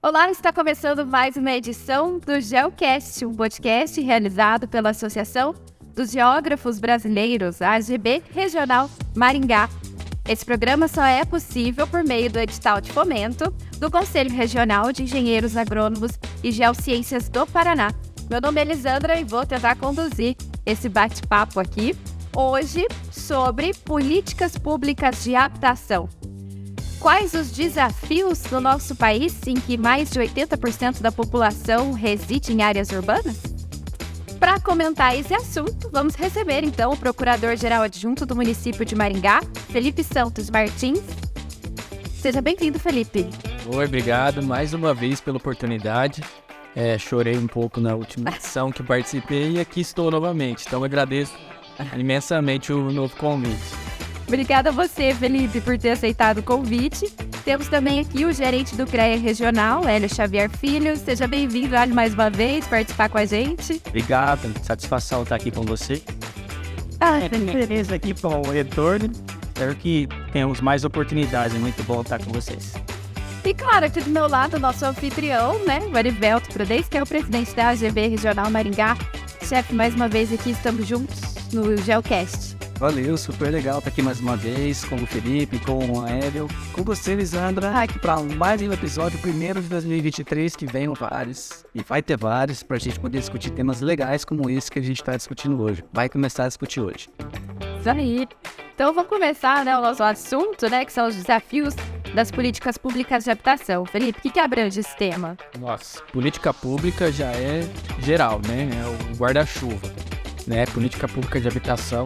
Olá, está começando mais uma edição do GeoCast, um podcast realizado pela Associação dos Geógrafos Brasileiros, a AGB Regional Maringá. Esse programa só é possível por meio do edital de fomento do Conselho Regional de Engenheiros Agrônomos e Geociências do Paraná. Meu nome é Elisandra e vou tentar conduzir esse bate-papo aqui hoje sobre políticas públicas de habitação. Quais os desafios no nosso país em que mais de 80% da população reside em áreas urbanas? Para comentar esse assunto, vamos receber então o Procurador-Geral Adjunto do município de Maringá, Felipe Santos Martins. Seja bem-vindo, Felipe. Oi, obrigado mais uma vez pela oportunidade. Chorei um pouco na última edição que participei e aqui estou novamente. Então agradeço imensamente o novo convite. Obrigada a você, Felipe, por ter aceitado o convite. Temos também aqui o gerente do CREA Regional, Hélio Xavier Filho. Seja bem-vindo, Hélio, mais uma vez, participar com a gente. Obrigado, satisfação estar aqui com você. Feliz aqui com o retorno. Espero que tenhamos mais oportunidades, é muito bom estar com vocês. E claro, aqui do meu lado, nosso anfitrião, o Arivelto Prudez, que é o presidente da AGB Regional Maringá. Chefe, mais uma vez aqui, estamos juntos no GeoCast. Valeu, super legal estar aqui mais uma vez com o Felipe, com o Hélio, com você, Elisandra, para mais um episódio, primeiro de 2023, que venham vários, e vai ter vários, para a gente poder discutir temas legais como esse que a gente está discutindo hoje. Vai começar a discutir hoje. Isso aí. Então vamos começar, o nosso assunto, que são os desafios das políticas públicas de habitação. Felipe, o que abrange esse tema? Nossa, política pública já é geral, É o guarda-chuva. Política pública de habitação,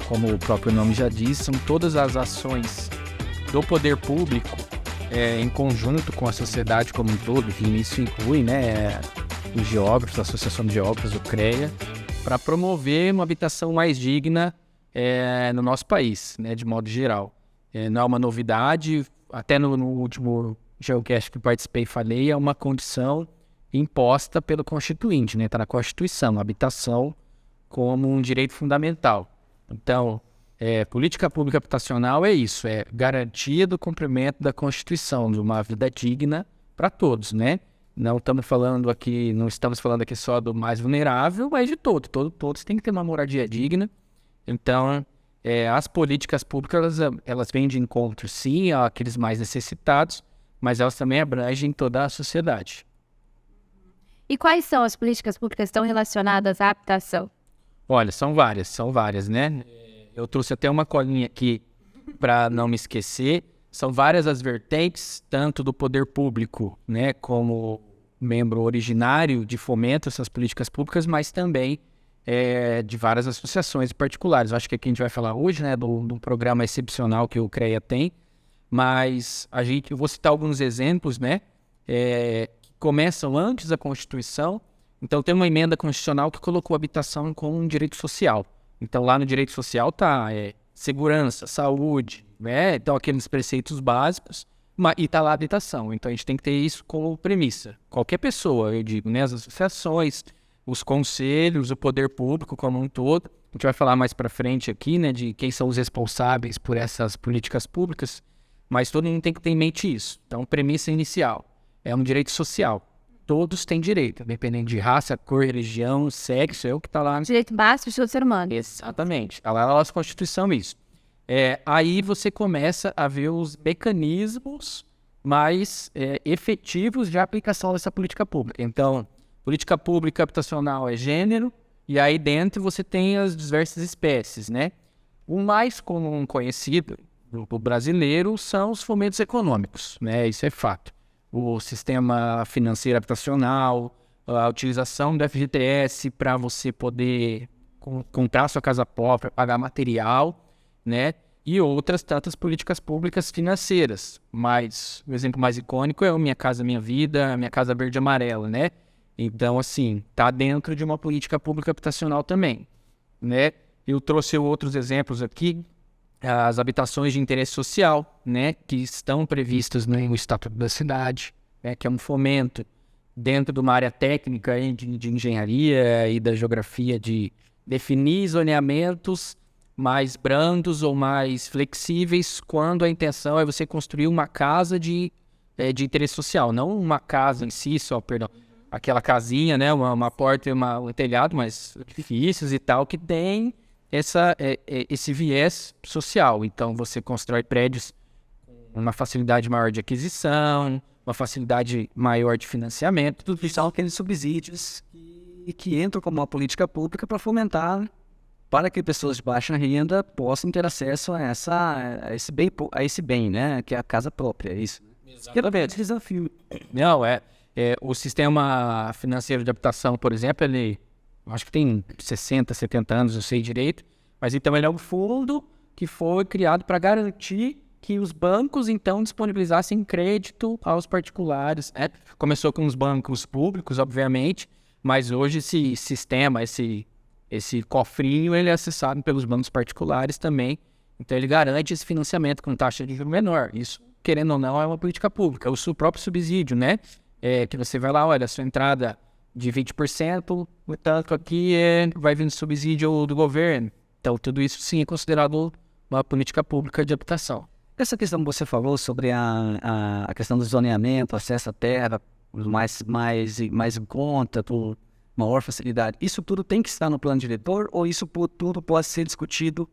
como o próprio nome já diz, são todas as ações do poder público em conjunto com a sociedade como um todo, e isso inclui os geógrafos, a Associação de Geógrafos, o CREA, para promover uma habitação mais digna no nosso país, de modo geral. Não é uma novidade, até no último GeoCast que participei e falei, é uma condição imposta pelo Constituinte, está na Constituição, a habitação como um direito fundamental. Então, política pública habitacional é isso, é garantia do cumprimento da Constituição, de uma vida digna para todos, Não estamos falando aqui só do mais vulnerável, mas de todos têm que ter uma moradia digna. Então, as políticas públicas, elas vêm de encontro, sim, àqueles mais necessitados, mas elas também abrangem toda a sociedade. E quais são as políticas públicas que estão relacionadas à habitação? Olha, são várias, Eu trouxe até uma colinha aqui para não me esquecer. São várias as vertentes, tanto do poder público, como membro originário de fomento essas políticas públicas, mas também de várias associações particulares. Eu acho que aqui a gente vai falar hoje, de um programa excepcional que o CREA tem, mas eu vou citar alguns exemplos, que começam antes da Constituição. Então, tem uma emenda constitucional que colocou a habitação como um direito social. Então, lá no direito social está segurança, saúde, Então, aqueles preceitos básicos, e está lá a habitação. Então, a gente tem que ter isso como premissa. Qualquer pessoa, eu digo, as associações, os conselhos, o poder público como um todo. A gente vai falar mais para frente aqui, de quem são os responsáveis por essas políticas públicas, mas todo mundo tem que ter em mente isso. Então, premissa inicial, é um direito social. Todos têm direito, independente de raça, cor, religião, sexo, é o que está lá. Direito básico do ser humano. Exatamente. Está lá na nossa Constituição isso. Aí você começa a ver os mecanismos mais efetivos de aplicação dessa política pública. Então, política pública habitacional é gênero, e aí dentro você tem as diversas espécies, O mais comum conhecido do brasileiro são os fomentos econômicos, Isso é fato. O sistema financeiro habitacional, a utilização do FGTS para você poder comprar sua casa própria, pagar material, E outras tantas políticas públicas financeiras. Mas o exemplo mais icônico é o Minha Casa Minha Vida, Minha Casa Verde e Amarela, Então, assim, está dentro de uma política pública habitacional também, Eu trouxe outros exemplos aqui. As habitações de interesse social, que estão previstas no Estatuto da Cidade, que é um fomento dentro de uma área técnica aí de engenharia e da geografia, de definir zoneamentos mais brandos ou mais flexíveis quando a intenção é você construir uma casa de interesse social, não uma casa em si só, perdão, aquela casinha, né, uma porta e um telhado, mas edifícios e tal, que tem esse viés social. Então, você constrói prédios com uma facilidade maior de aquisição, uma facilidade maior de financiamento. Tudo isso são aqueles subsídios que entram como uma política pública para fomentar, para que pessoas de baixa renda possam ter acesso a esse bem, né, que é a casa própria, é isso. Exatamente. Desafio. Não, o sistema financeiro de habitação, por exemplo, ele acho que tem 60, 70 anos, não sei direito, mas então ele é um fundo que foi criado para garantir que os bancos, então, disponibilizassem crédito aos particulares, né? Começou com os bancos públicos, obviamente, mas hoje esse sistema, esse cofrinho, ele é acessado pelos bancos particulares também, então ele garante esse financiamento com taxa de juros menor. Isso, querendo ou não, é uma política pública. O próprio subsídio, né? Que você vai lá, olha, a sua entrada de 20%, o tanto aqui vai vir subsídio do governo. Então, tudo isso sim é considerado uma política pública de habitação. Essa questão que você falou sobre a questão do zoneamento, acesso à terra, mais em conta, por maior facilidade, isso tudo tem que estar no plano diretor ou isso tudo pode ser discutido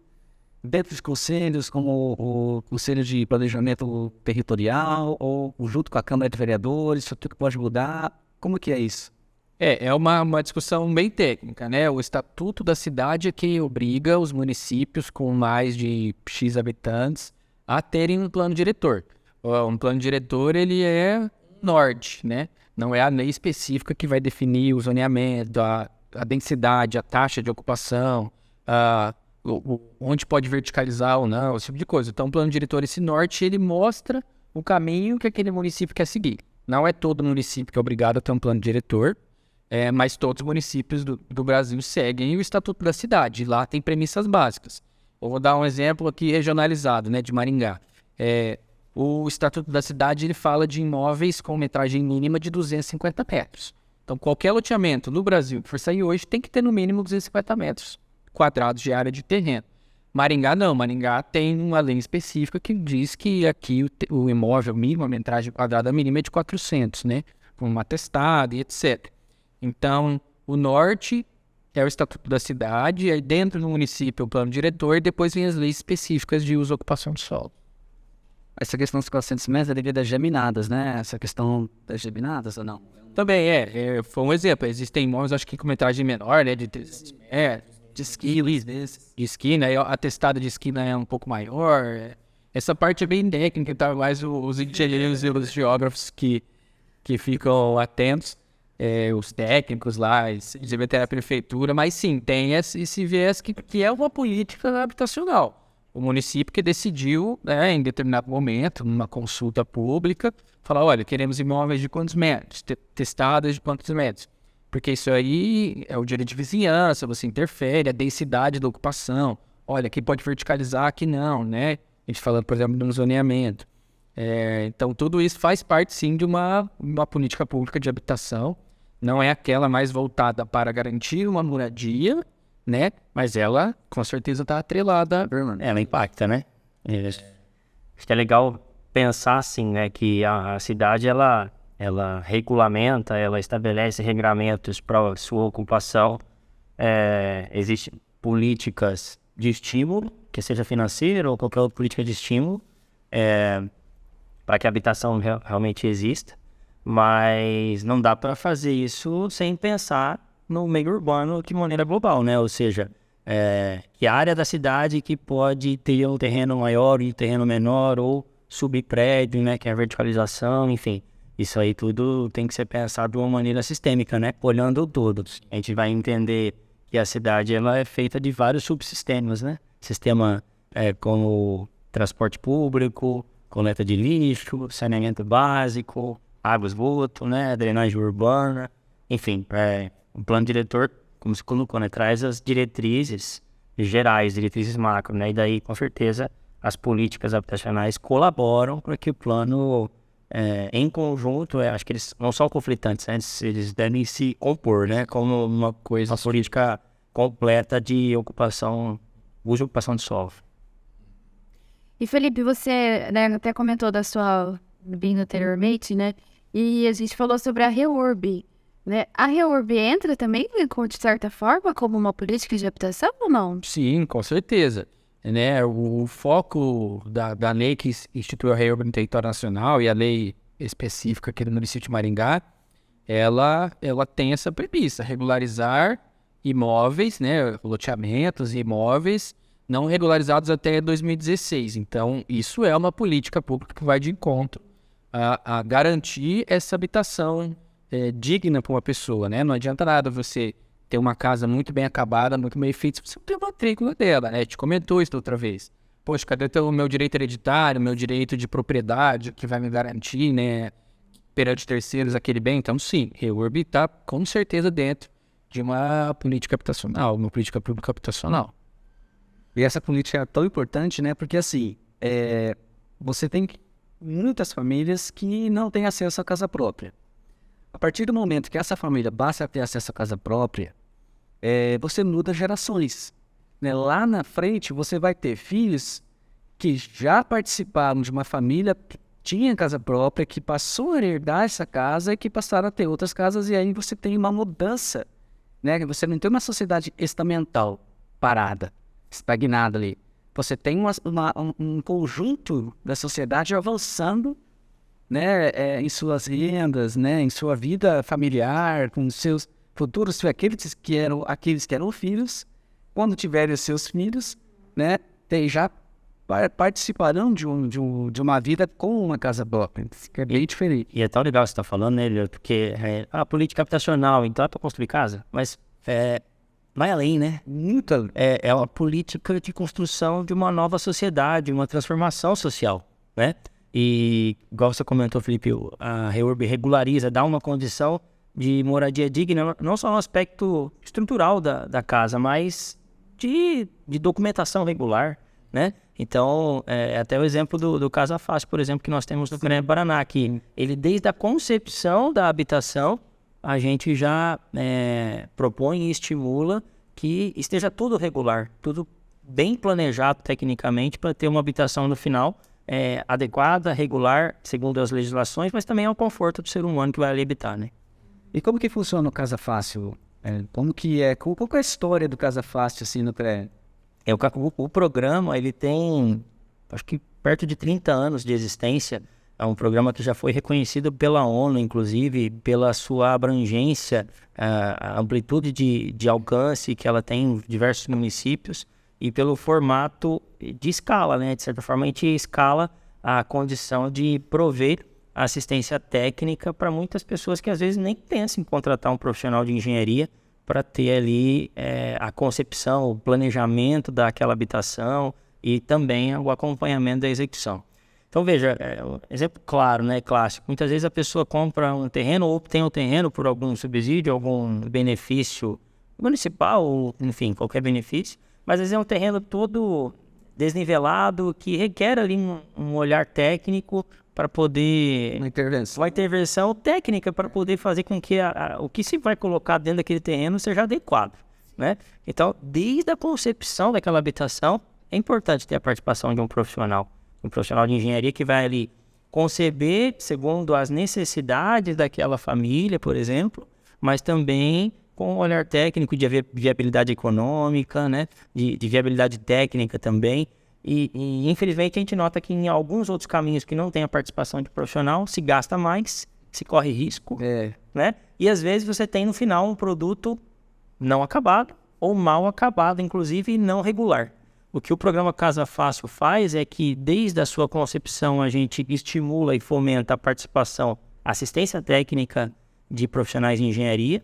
dentro dos conselhos, como o Conselho de Planejamento Territorial ou junto com a Câmara de Vereadores, isso tudo pode mudar? Como que é isso? É uma discussão bem técnica, né? O Estatuto da Cidade é que obriga os municípios com mais de X habitantes a terem um plano diretor. Um plano diretor, ele é norte, né? Não é a lei específica que vai definir o zoneamento, a densidade, a taxa de ocupação, onde pode verticalizar ou não, esse tipo de coisa. Então, o plano diretor, esse norte, ele mostra o caminho que aquele município quer seguir. Não é todo município que é obrigado a ter um plano diretor, mas todos os municípios do Brasil seguem o Estatuto da Cidade. E lá tem premissas básicas. Eu vou dar um exemplo aqui regionalizado, né, de Maringá. O Estatuto da Cidade, ele fala de imóveis com metragem mínima de 250 metros. Então, qualquer loteamento no Brasil que for sair hoje tem que ter no mínimo 250 metros quadrados de área de terreno. Maringá não. Maringá tem uma lei específica que diz que aqui o imóvel mínimo, a metragem quadrada mínima é de 400, né? Com uma atestado e etc. Então, o norte é o Estatuto da Cidade, aí dentro do município é o plano diretor, e depois vem as leis específicas de uso e ocupação de solo. Essa questão dos 400 metros é devido às geminadas, né? Essa questão das geminadas ou não? Também foi um exemplo. Existem imóveis, acho que com metragem menor, né? De 300 metros, de esquina, aí a atestada de esquina é um pouco maior. Essa parte é bem técnica, tá? Mais os engenheiros e os geógrafos que ficam atentos. Os técnicos lá, inclusive até a prefeitura, mas sim, tem esse viés que é uma política habitacional. O município que decidiu, né, em determinado momento, numa consulta pública, falar, olha, queremos imóveis de quantos metros, testadas de quantos metros, porque isso aí é o direito de vizinhança, você interfere, a densidade da ocupação, olha, aqui pode verticalizar, aqui não, né? A gente falando, por exemplo, de um zoneamento. Então, tudo isso faz parte, sim, de uma política pública de habitação. Não é aquela mais voltada para garantir uma moradia, né? Mas ela, com certeza, está atrelada. Ela impacta, né? Acho que é legal pensar, assim, né? Que a cidade, ela regulamenta, ela estabelece regramentos para sua ocupação. Existem políticas de estímulo, que seja financeiro ou qualquer outra política de estímulo, para que a habitação realmente exista, mas não dá para fazer isso sem pensar no meio urbano de maneira global, né? Ou seja, que área da cidade que pode ter um terreno maior e um terreno menor, ou subir prédio, né? Que é a verticalização, enfim. Isso aí tudo tem que ser pensado de uma maneira sistêmica, né? Olhando o todo. A gente vai entender que a cidade ela é feita de vários subsistemas, né? Sistema como transporte público, coleta de lixo, saneamento básico, água, esgoto, né, drenagem urbana, enfim, o plano diretor, como se colocou, né, traz as diretrizes gerais, diretrizes macro, né, e daí, com certeza, as políticas habitacionais colaboram para que o plano em conjunto, acho que eles não são conflitantes, né? Eles devem se compor, né? Como uma política completa de ocupação, uso e ocupação de solo. E Felipe, você, né, até comentou da sua vinda anteriormente, né? E a gente falou sobre a REURB, né? A REURB entra também, de certa forma, como uma política de habitação ou não? Sim, com certeza. Né? O foco da lei que instituiu a REURB no território nacional e a lei específica aqui do município de Maringá, ela tem essa premissa, regularizar imóveis, né, loteamentos e imóveis não regularizados até 2016. Então, isso é uma política pública que vai de encontro a garantir essa habitação digna para uma pessoa, né? Não adianta nada você ter uma casa muito bem acabada, muito bem feita, se você não tem uma matrícula dela, né? A gente comentou isso da outra vez. Poxa, cadê o meu direito hereditário, meu direito de propriedade, que vai me garantir, né, perante terceiros aquele bem? Então, sim, REURB está com certeza dentro de uma política habitacional, uma política pública habitacional. E essa política é tão importante, né? Porque, assim, você tem muitas famílias que não têm acesso à casa própria. A partir do momento que essa família passa a ter acesso à casa própria, você muda gerações, né? Lá na frente, você vai ter filhos que já participaram de uma família que tinha casa própria, que passou a herdar essa casa e que passaram a ter outras casas, e aí você tem uma mudança, né? Você não tem uma sociedade estamental parada, estagnada ali. Você tem um conjunto da sociedade avançando, né, em suas rendas, né, em sua vida familiar, com seus futuros, aqueles que eram filhos, quando tiverem os seus filhos, né, já participarão de uma vida com uma casa própria, que é bem diferente. E é tão legal você estar falando, né, Eliel, porque a política habitacional, então é para construir casa, mas vai além, né? Muito. É uma política de construção de uma nova sociedade, uma transformação social, né? E, igual você comentou, Felipe, a REURB regulariza, dá uma condição de moradia digna, não só no aspecto estrutural da casa, mas de documentação regular, né? Então, até o exemplo do Casa Fácil, por exemplo, que nós temos no Grande Paraná, que ele, desde a concepção da habitação, a gente já propõe e estimula que esteja tudo regular, tudo bem planejado tecnicamente para ter uma habitação no final adequada, regular, segundo as legislações, mas também ao conforto do ser humano que vai ali habitar, né? E como que funciona o Casa Fácil? Qual é a história do Casa Fácil, assim, no prédio? O programa, ele tem, acho que perto de 30 anos de existência. É um programa que já foi reconhecido pela ONU, inclusive, pela sua abrangência, a amplitude de alcance que ela tem em diversos municípios e pelo formato de escala, né? De certa forma, a gente escala a condição de prover assistência técnica para muitas pessoas que às vezes nem pensam em contratar um profissional de engenharia para ter ali a concepção, o planejamento daquela habitação e também o acompanhamento da execução. Então, veja, um exemplo claro, né, clássico. Muitas vezes a pessoa compra um terreno ou obtém um terreno por algum subsídio, algum benefício municipal, ou, enfim, qualquer benefício, mas às vezes é um terreno todo desnivelado, que requer ali um olhar técnico para poder... Uma intervenção técnica para poder fazer com que o que se vai colocar dentro daquele terreno seja adequado, né? Então, desde a concepção daquela habitação, é importante ter a participação de um profissional de engenharia que vai ali conceber segundo as necessidades daquela família, por exemplo, mas também com um olhar técnico de viabilidade econômica, né? De viabilidade técnica também. E infelizmente a gente nota que em alguns outros caminhos que não tem a participação de profissional, se gasta mais, se corre risco, né? E às vezes você tem no final um produto não acabado ou mal acabado, inclusive, e não regular. O que o programa Casa Fácil faz é que, desde a sua concepção, a gente estimula e fomenta a participação, assistência técnica de profissionais de engenharia,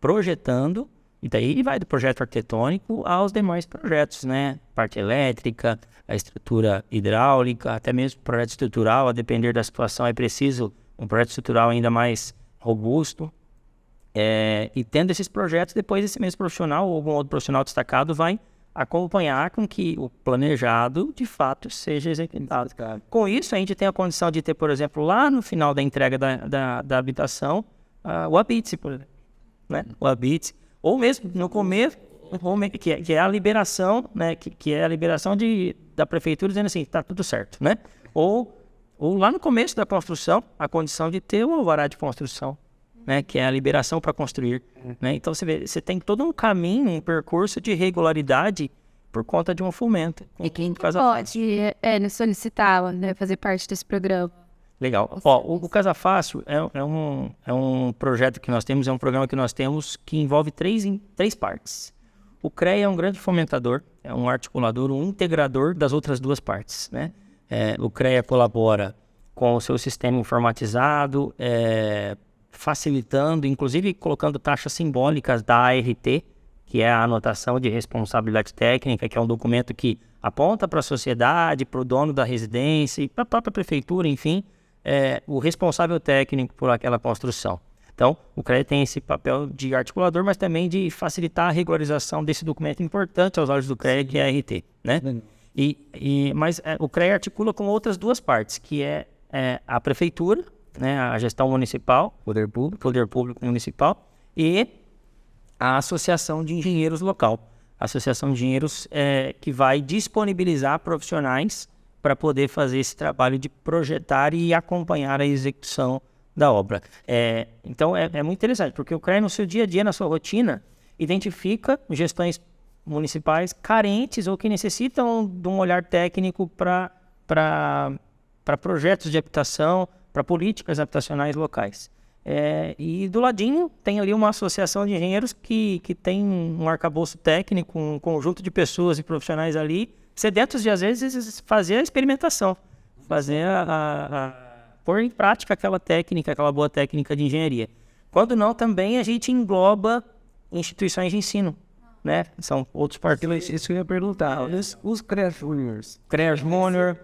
projetando, e daí vai do projeto arquitetônico aos demais projetos, né? Parte elétrica, a estrutura hidráulica, até mesmo projeto estrutural, a depender da situação, é preciso um projeto estrutural ainda mais robusto. E tendo esses projetos, depois esse mesmo profissional ou algum outro profissional destacado vai acompanhar com que o planejado, de fato, seja executado. Com isso, a gente tem a condição de ter, por exemplo, lá no final da entrega da habitação, o habite, por exemplo, né? O habite, ou mesmo no começo, que é a liberação, né? Que é a liberação da prefeitura dizendo assim, tá tudo certo, né? Ou lá no começo da construção, a condição de ter o alvará de construção, né, que é a liberação para construir. Né? Então, você tem todo um caminho, um percurso de regularidade por conta de um fomento. E quem pode solicitá-la, né, fazer parte desse programa? Legal. O Casa Fácil é um projeto que nós temos, é um programa que nós temos que envolve três partes. O CREA é um grande fomentador, é um articulador, um integrador das outras duas partes. Né? O CREA colabora com o seu sistema informatizado, facilitando, inclusive colocando taxas simbólicas da ART, que é a anotação de responsabilidade técnica, que é um documento que aponta para a sociedade, para o dono da residência e para a própria prefeitura, enfim, o responsável técnico por aquela construção. Então, o CREA tem esse papel de articulador, mas também de facilitar a regularização desse documento importante aos olhos do CREA, que é a ART. Né? Mas o CREA articula com outras duas partes, que é a prefeitura, né, a gestão municipal, poder público municipal, e a associação de engenheiros local. A associação de engenheiros que vai disponibilizar profissionais para poder fazer esse trabalho de projetar e acompanhar a execução da obra. Então, é muito interessante, porque o CREA, no seu dia a dia, na sua rotina, identifica gestões municipais carentes ou que necessitam de um olhar técnico para projetos de habitação, para políticas habitacionais locais. E do ladinho tem ali uma associação de engenheiros que tem um arcabouço técnico, um conjunto de pessoas e profissionais ali, sedentos de, às vezes, fazer a experimentação, fazer pôr em prática aquela boa técnica de engenharia. Quando não, também a gente engloba instituições de ensino, né? São outros parceiros. Isso que eu ia perguntar. Os CREA Júniors. CREA Júnior.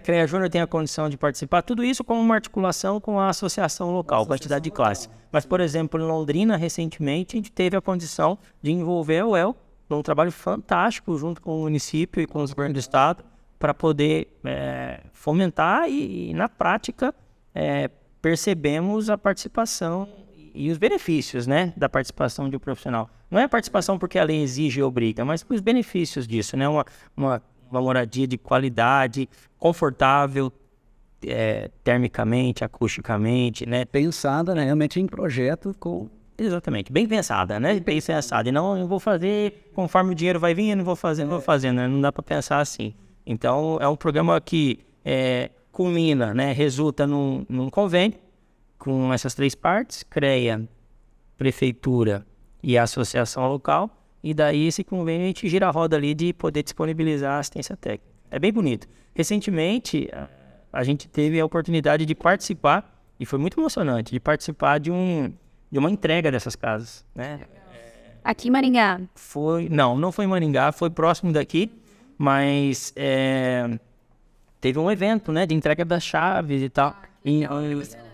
CREA Júnior tem a condição de participar, tudo isso com uma articulação com a associação local, com a entidade de classe. Mas, por exemplo, em Londrina, recentemente, a gente teve a condição de envolver a UEL num trabalho fantástico junto com o município e com os governos do estado para poder fomentar e, na prática, percebemos a participação e os benefícios, né, da participação de um profissional. Não é a participação porque a lei exige e obriga, mas os benefícios disso, né, uma moradia de qualidade, confortável, termicamente, acusticamente, né? Pensada, né, realmente em projeto com... Exatamente, bem pensada, né? Bem pensada. E não, eu vou fazer conforme o dinheiro vai vir, eu não vou fazer, né? Não dá para pensar assim. Então, é um programa que culmina, né? Resulta num convênio com essas três partes, CREA, prefeitura e a associação local. E daí esse convênio a gente gira a roda ali de poder disponibilizar assistência técnica. É bem bonito. Recentemente, a gente teve a oportunidade de participar, e foi muito emocionante, de participar de uma entrega dessas casas, né? Aqui em Maringá? Não foi em Maringá, foi próximo daqui, mas teve um evento, né, de entrega das chaves e tal. E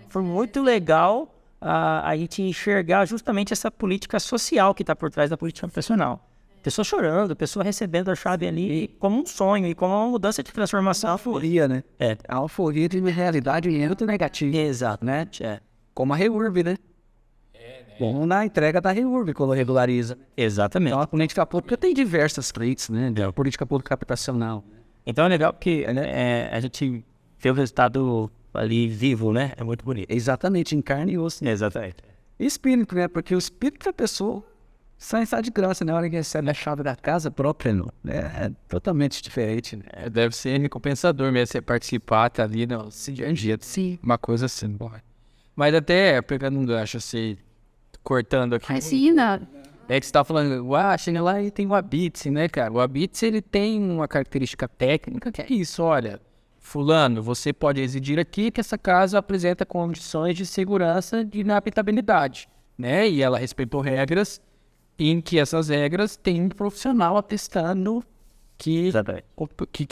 foi muito legal a gente enxergar justamente essa política social que está por trás da política habitacional. Pessoa chorando, pessoa recebendo a chave ali como um sonho e como uma mudança de transformação. A euforia, né? A euforia de uma realidade muito negativa. Exato, né? Como a REURB, né? Bom, na entrega da REURB, quando regulariza. Exatamente. Então, a política pública tem diversas frentes, né? A política pública habitacional. Então, é legal porque a gente vê o resultado ali vivo, né? É muito bonito. Exatamente, em carne e osso. Exatamente. Espírito, né? Porque o espírito da pessoa sai de graça na hora que recebe a chave da casa própria, não. É totalmente diferente, né? Deve ser recompensador mesmo você participar, tá ali no dia. Sim. Uma coisa assim. Bom. Mas até, pegando um gancho assim, cortando aqui. Assina. É que você tá falando, chega lá e tem o Habite, né, cara? O Habite, ele tem uma característica técnica que é isso, olha, fulano, você pode exigir aqui que essa casa apresenta condições de segurança de inapitabilidade, né? E ela respeitou regras em que essas regras tem um profissional atestando que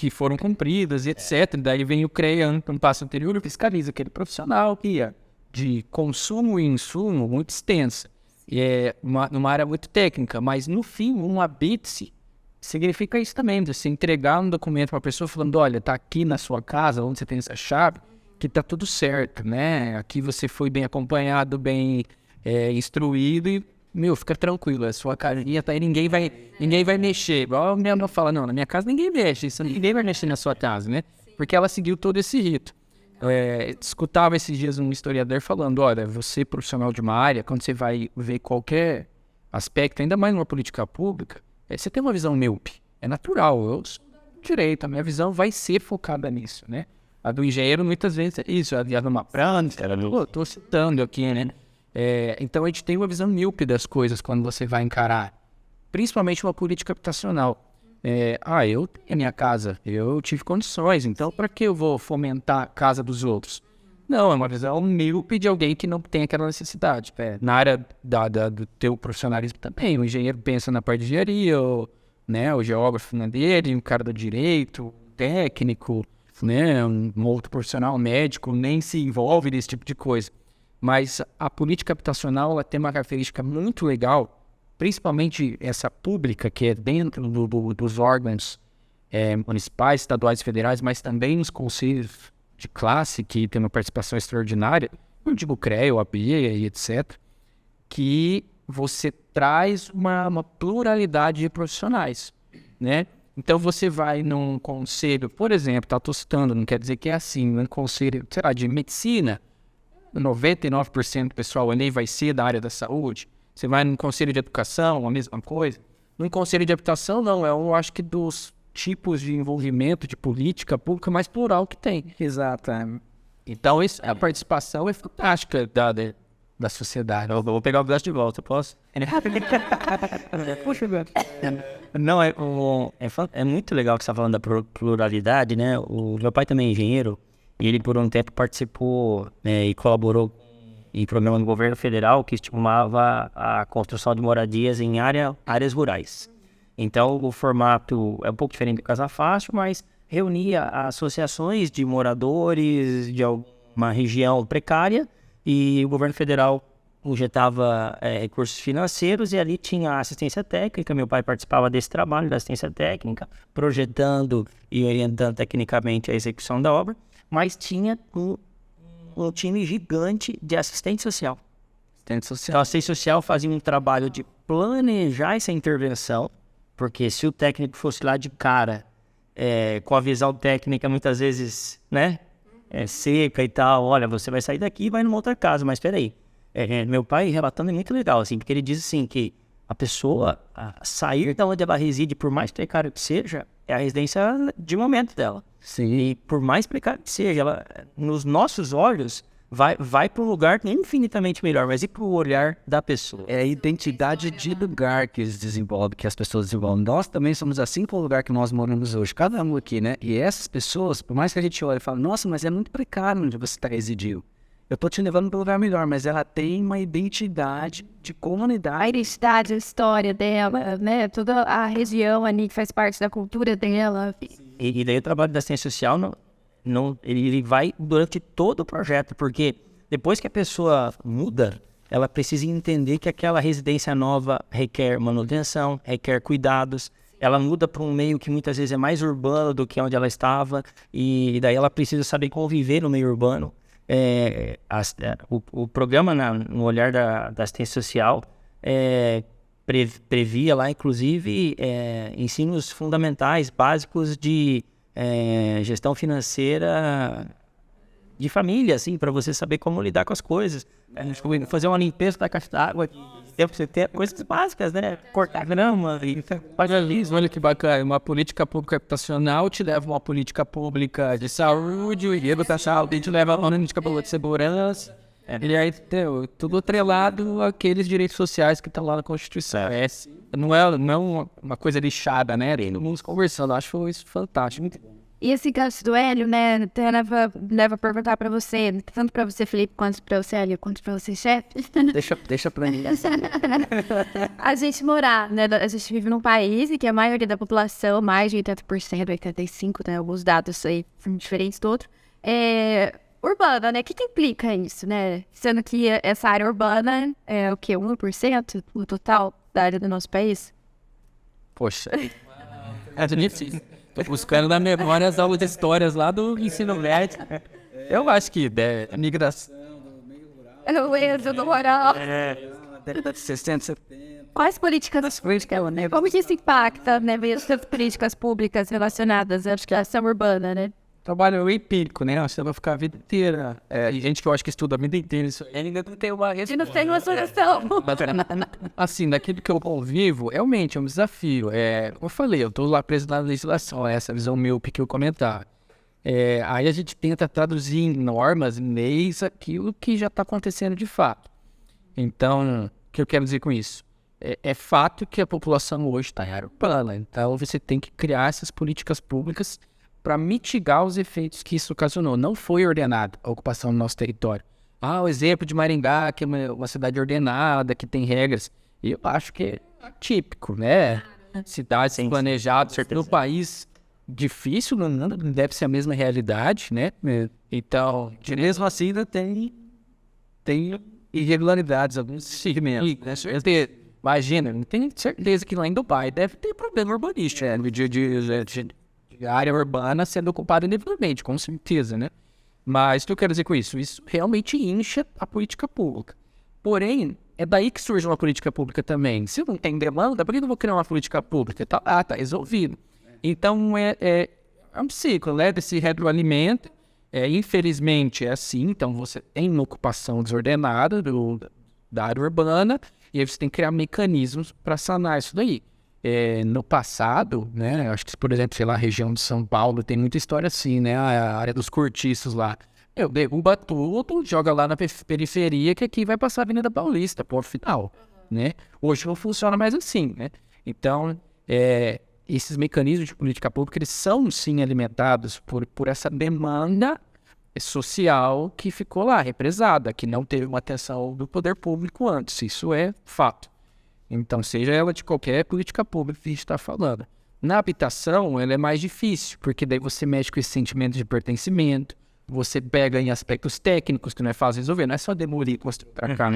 foram cumpridas, etc. Daí vem o CREA, no passo anterior, e fiscaliza aquele profissional que é de consumo e insumo muito extensa. E é numa área muito técnica, mas no fim, um Habite, significa isso também, você entregar um documento para a pessoa falando, olha, tá aqui na sua casa, onde você tem essa chave, que tá tudo certo, né? Aqui você foi bem acompanhado, bem instruído e, fica tranquilo, a sua casinha tá aí, ninguém vai mexer. Igual a minha mãe fala, não, na minha casa ninguém mexe, ninguém vai mexer na sua casa, né? Porque ela seguiu todo esse rito. Escutava esses dias um historiador falando, olha, você profissional de uma área, quando você vai ver qualquer aspecto, ainda mais numa política pública, você tem uma visão míope. É natural, eu sou direito, a minha visão vai ser focada nisso, né? A do engenheiro muitas vezes é isso, a numa planta, estou citando aqui, né? Então a gente tem uma visão míope das coisas quando você vai encarar, principalmente uma política habitacional. Eu tenho a minha casa, eu tive condições, então para que eu vou fomentar a casa dos outros? Não, é uma visão míope de alguém que não tem aquela necessidade. Na área do teu profissionalismo também, o engenheiro pensa na parte de engenharia, o geógrafo na dele, o cara do direito, o técnico, né, um outro profissional médico nem se envolve nesse tipo de coisa. Mas a política habitacional ela tem uma característica muito legal, principalmente essa pública, que é dentro dos órgãos municipais, estaduais e federais, mas também nos conselhos de classe, que tem uma participação extraordinária, eu digo CREA, OAB e etc., que você traz uma pluralidade de profissionais, né? Então você vai num conselho, por exemplo, estou citando, não quer dizer que é assim, num conselho, sei lá, de medicina, 99% do pessoal ali vai ser da área da saúde. Você vai num conselho de educação, a mesma coisa. Num conselho de habitação, não, eu acho que dos tipos de envolvimento de política pública mais plural que tem. Exato. Então, a participação é fantástica da sociedade. Eu vou pegar o gasto de volta, posso? Puxa, Não, é muito legal que você está falando da pluralidade, né? O meu pai também é engenheiro e ele por um tempo participou e colaborou em programa do governo federal que estimulava a construção de moradias em áreas rurais. Então, o formato é um pouco diferente do Casa Fácil, mas reunia associações de moradores de uma região precária e o governo federal injetava recursos financeiros e ali tinha assistência técnica. Meu pai participava desse trabalho da assistência técnica, projetando e orientando tecnicamente a execução da obra, mas tinha um time gigante de assistente social. Então, a assistente social fazia um trabalho de planejar essa intervenção, porque se o técnico fosse lá de cara, com a visão técnica muitas vezes, né, seca e tal, olha, você vai sair daqui e vai numa outra casa, mas espera aí. Meu pai relatando é muito legal, assim, porque ele diz assim que a pessoa sair da onde ela reside, por mais precário que seja, é a residência de momento dela. Sim. E por mais precário que seja, ela, nos nossos olhos, vai para um lugar infinitamente melhor, mas e para o olhar da pessoa? É a identidade de lugar que eles desenvolvem, que as pessoas desenvolvem. Nós também somos assim com o lugar que nós moramos hoje, cada um aqui, né? E essas pessoas, por mais que a gente olhe e fale, nossa, mas é muito precário onde você está residindo. Eu tô te levando para um lugar melhor, mas ela tem uma identidade de comunidade. A identidade, a história dela, né? Toda a região ali que faz parte da cultura dela. E daí o trabalho da assistência social, ele vai durante todo o projeto, porque depois que a pessoa muda, ela precisa entender que aquela residência nova requer manutenção, requer cuidados. Ela muda para um meio que muitas vezes é mais urbano do que onde ela estava, e daí ela precisa saber conviver no meio urbano. O programa no olhar da assistência social previa lá, inclusive, ensinos fundamentais, básicos de gestão financeira de família, assim, para você saber como lidar com as coisas. Fazer uma limpeza da caixa d'água, você ter coisas básicas, né? Cortar grama e olha que bacana, uma política pública habitacional te leva a uma política pública de saúde, o enredo da saúde te leva a uma política pública de segurança, e aí tudo atrelado àqueles direitos sociais que estão lá na Constituição. Não é uma coisa lixada, né? Todo mundo conversando, acho isso fantástico. E esse gancho do Hélio, né, até leva a perguntar pra você, tanto pra você, Felipe, quanto pra você, Hélio, quanto pra você, chefe. Deixa pra mim. A gente morar, né, a gente vive num país em que a maioria da população, mais de 80%, 85%, né, alguns dados aí diferentes do outro, é urbana, né? O que implica isso, né? Sendo que essa área urbana é o quê? 1% do total da área do nosso país? Poxa, É difícil. Tô buscando na memória as aulas de histórias lá do ensino médio. Eu acho que é migração. O êxodo do rural. Década de 60, 70. Quais políticas públicas, né? Como que isso impacta, né, mesmo as políticas públicas relacionadas à educação urbana, né? Trabalho empírico, né? Você vai ficar a vida inteira. E gente que eu acho que estuda a vida inteira isso aí ainda não tem uma E não resposta. tem uma solução. Assim, daquilo que eu convivo, realmente é um desafio. Como eu falei, eu tô lá preso na legislação, essa visão míope que eu comentar. Aí a gente tenta traduzir em normas, em leis, aquilo que já está acontecendo de fato. Então, o que eu quero dizer com isso? É fato que a população hoje está em área urbana, então você tem que criar essas políticas públicas para mitigar os efeitos que isso ocasionou. Não foi ordenada a ocupação do nosso território. O exemplo de Maringá, que é uma cidade ordenada, que tem regras, eu acho que é atípico, né? Cidades planejadas no país, difícil, não deve ser a mesma realidade, né? Então, Mesmo assim, ainda tem irregularidades, alguns segmentos. imagina, não tenho certeza que lá em Dubai deve ter problema urbanístico, de área urbana sendo ocupada indevidamente, com certeza, né? Mas o que eu quero dizer com isso? Isso realmente incha a política pública. Porém, é daí que surge uma política pública também. Se eu não tem demanda, por que eu vou criar uma política pública? Tá resolvido. Então, é um ciclo, né? Desse retroalimento. Infelizmente, é assim. Então, você tem uma ocupação desordenada da área urbana e aí você tem que criar mecanismos para sanar isso daí. No passado, né? Acho que, por exemplo, sei lá, a região de São Paulo tem muita história assim, né? A área dos cortiços lá. Derruba tudo, joga lá na periferia, que aqui vai passar a Avenida Paulista, ponto final, né? Hoje não funciona mais assim, né? Então, esses mecanismos de política pública, eles são, sim, alimentados por essa demanda social que ficou lá, represada, que não teve uma atenção do poder público antes. Isso é fato. Então, seja ela de qualquer política pública que a gente está falando. Na habitação, ela é mais difícil, porque daí você mexe com esse sentimento de pertencimento, você pega em aspectos técnicos que não é fácil resolver, não é só demolir e construir para cá.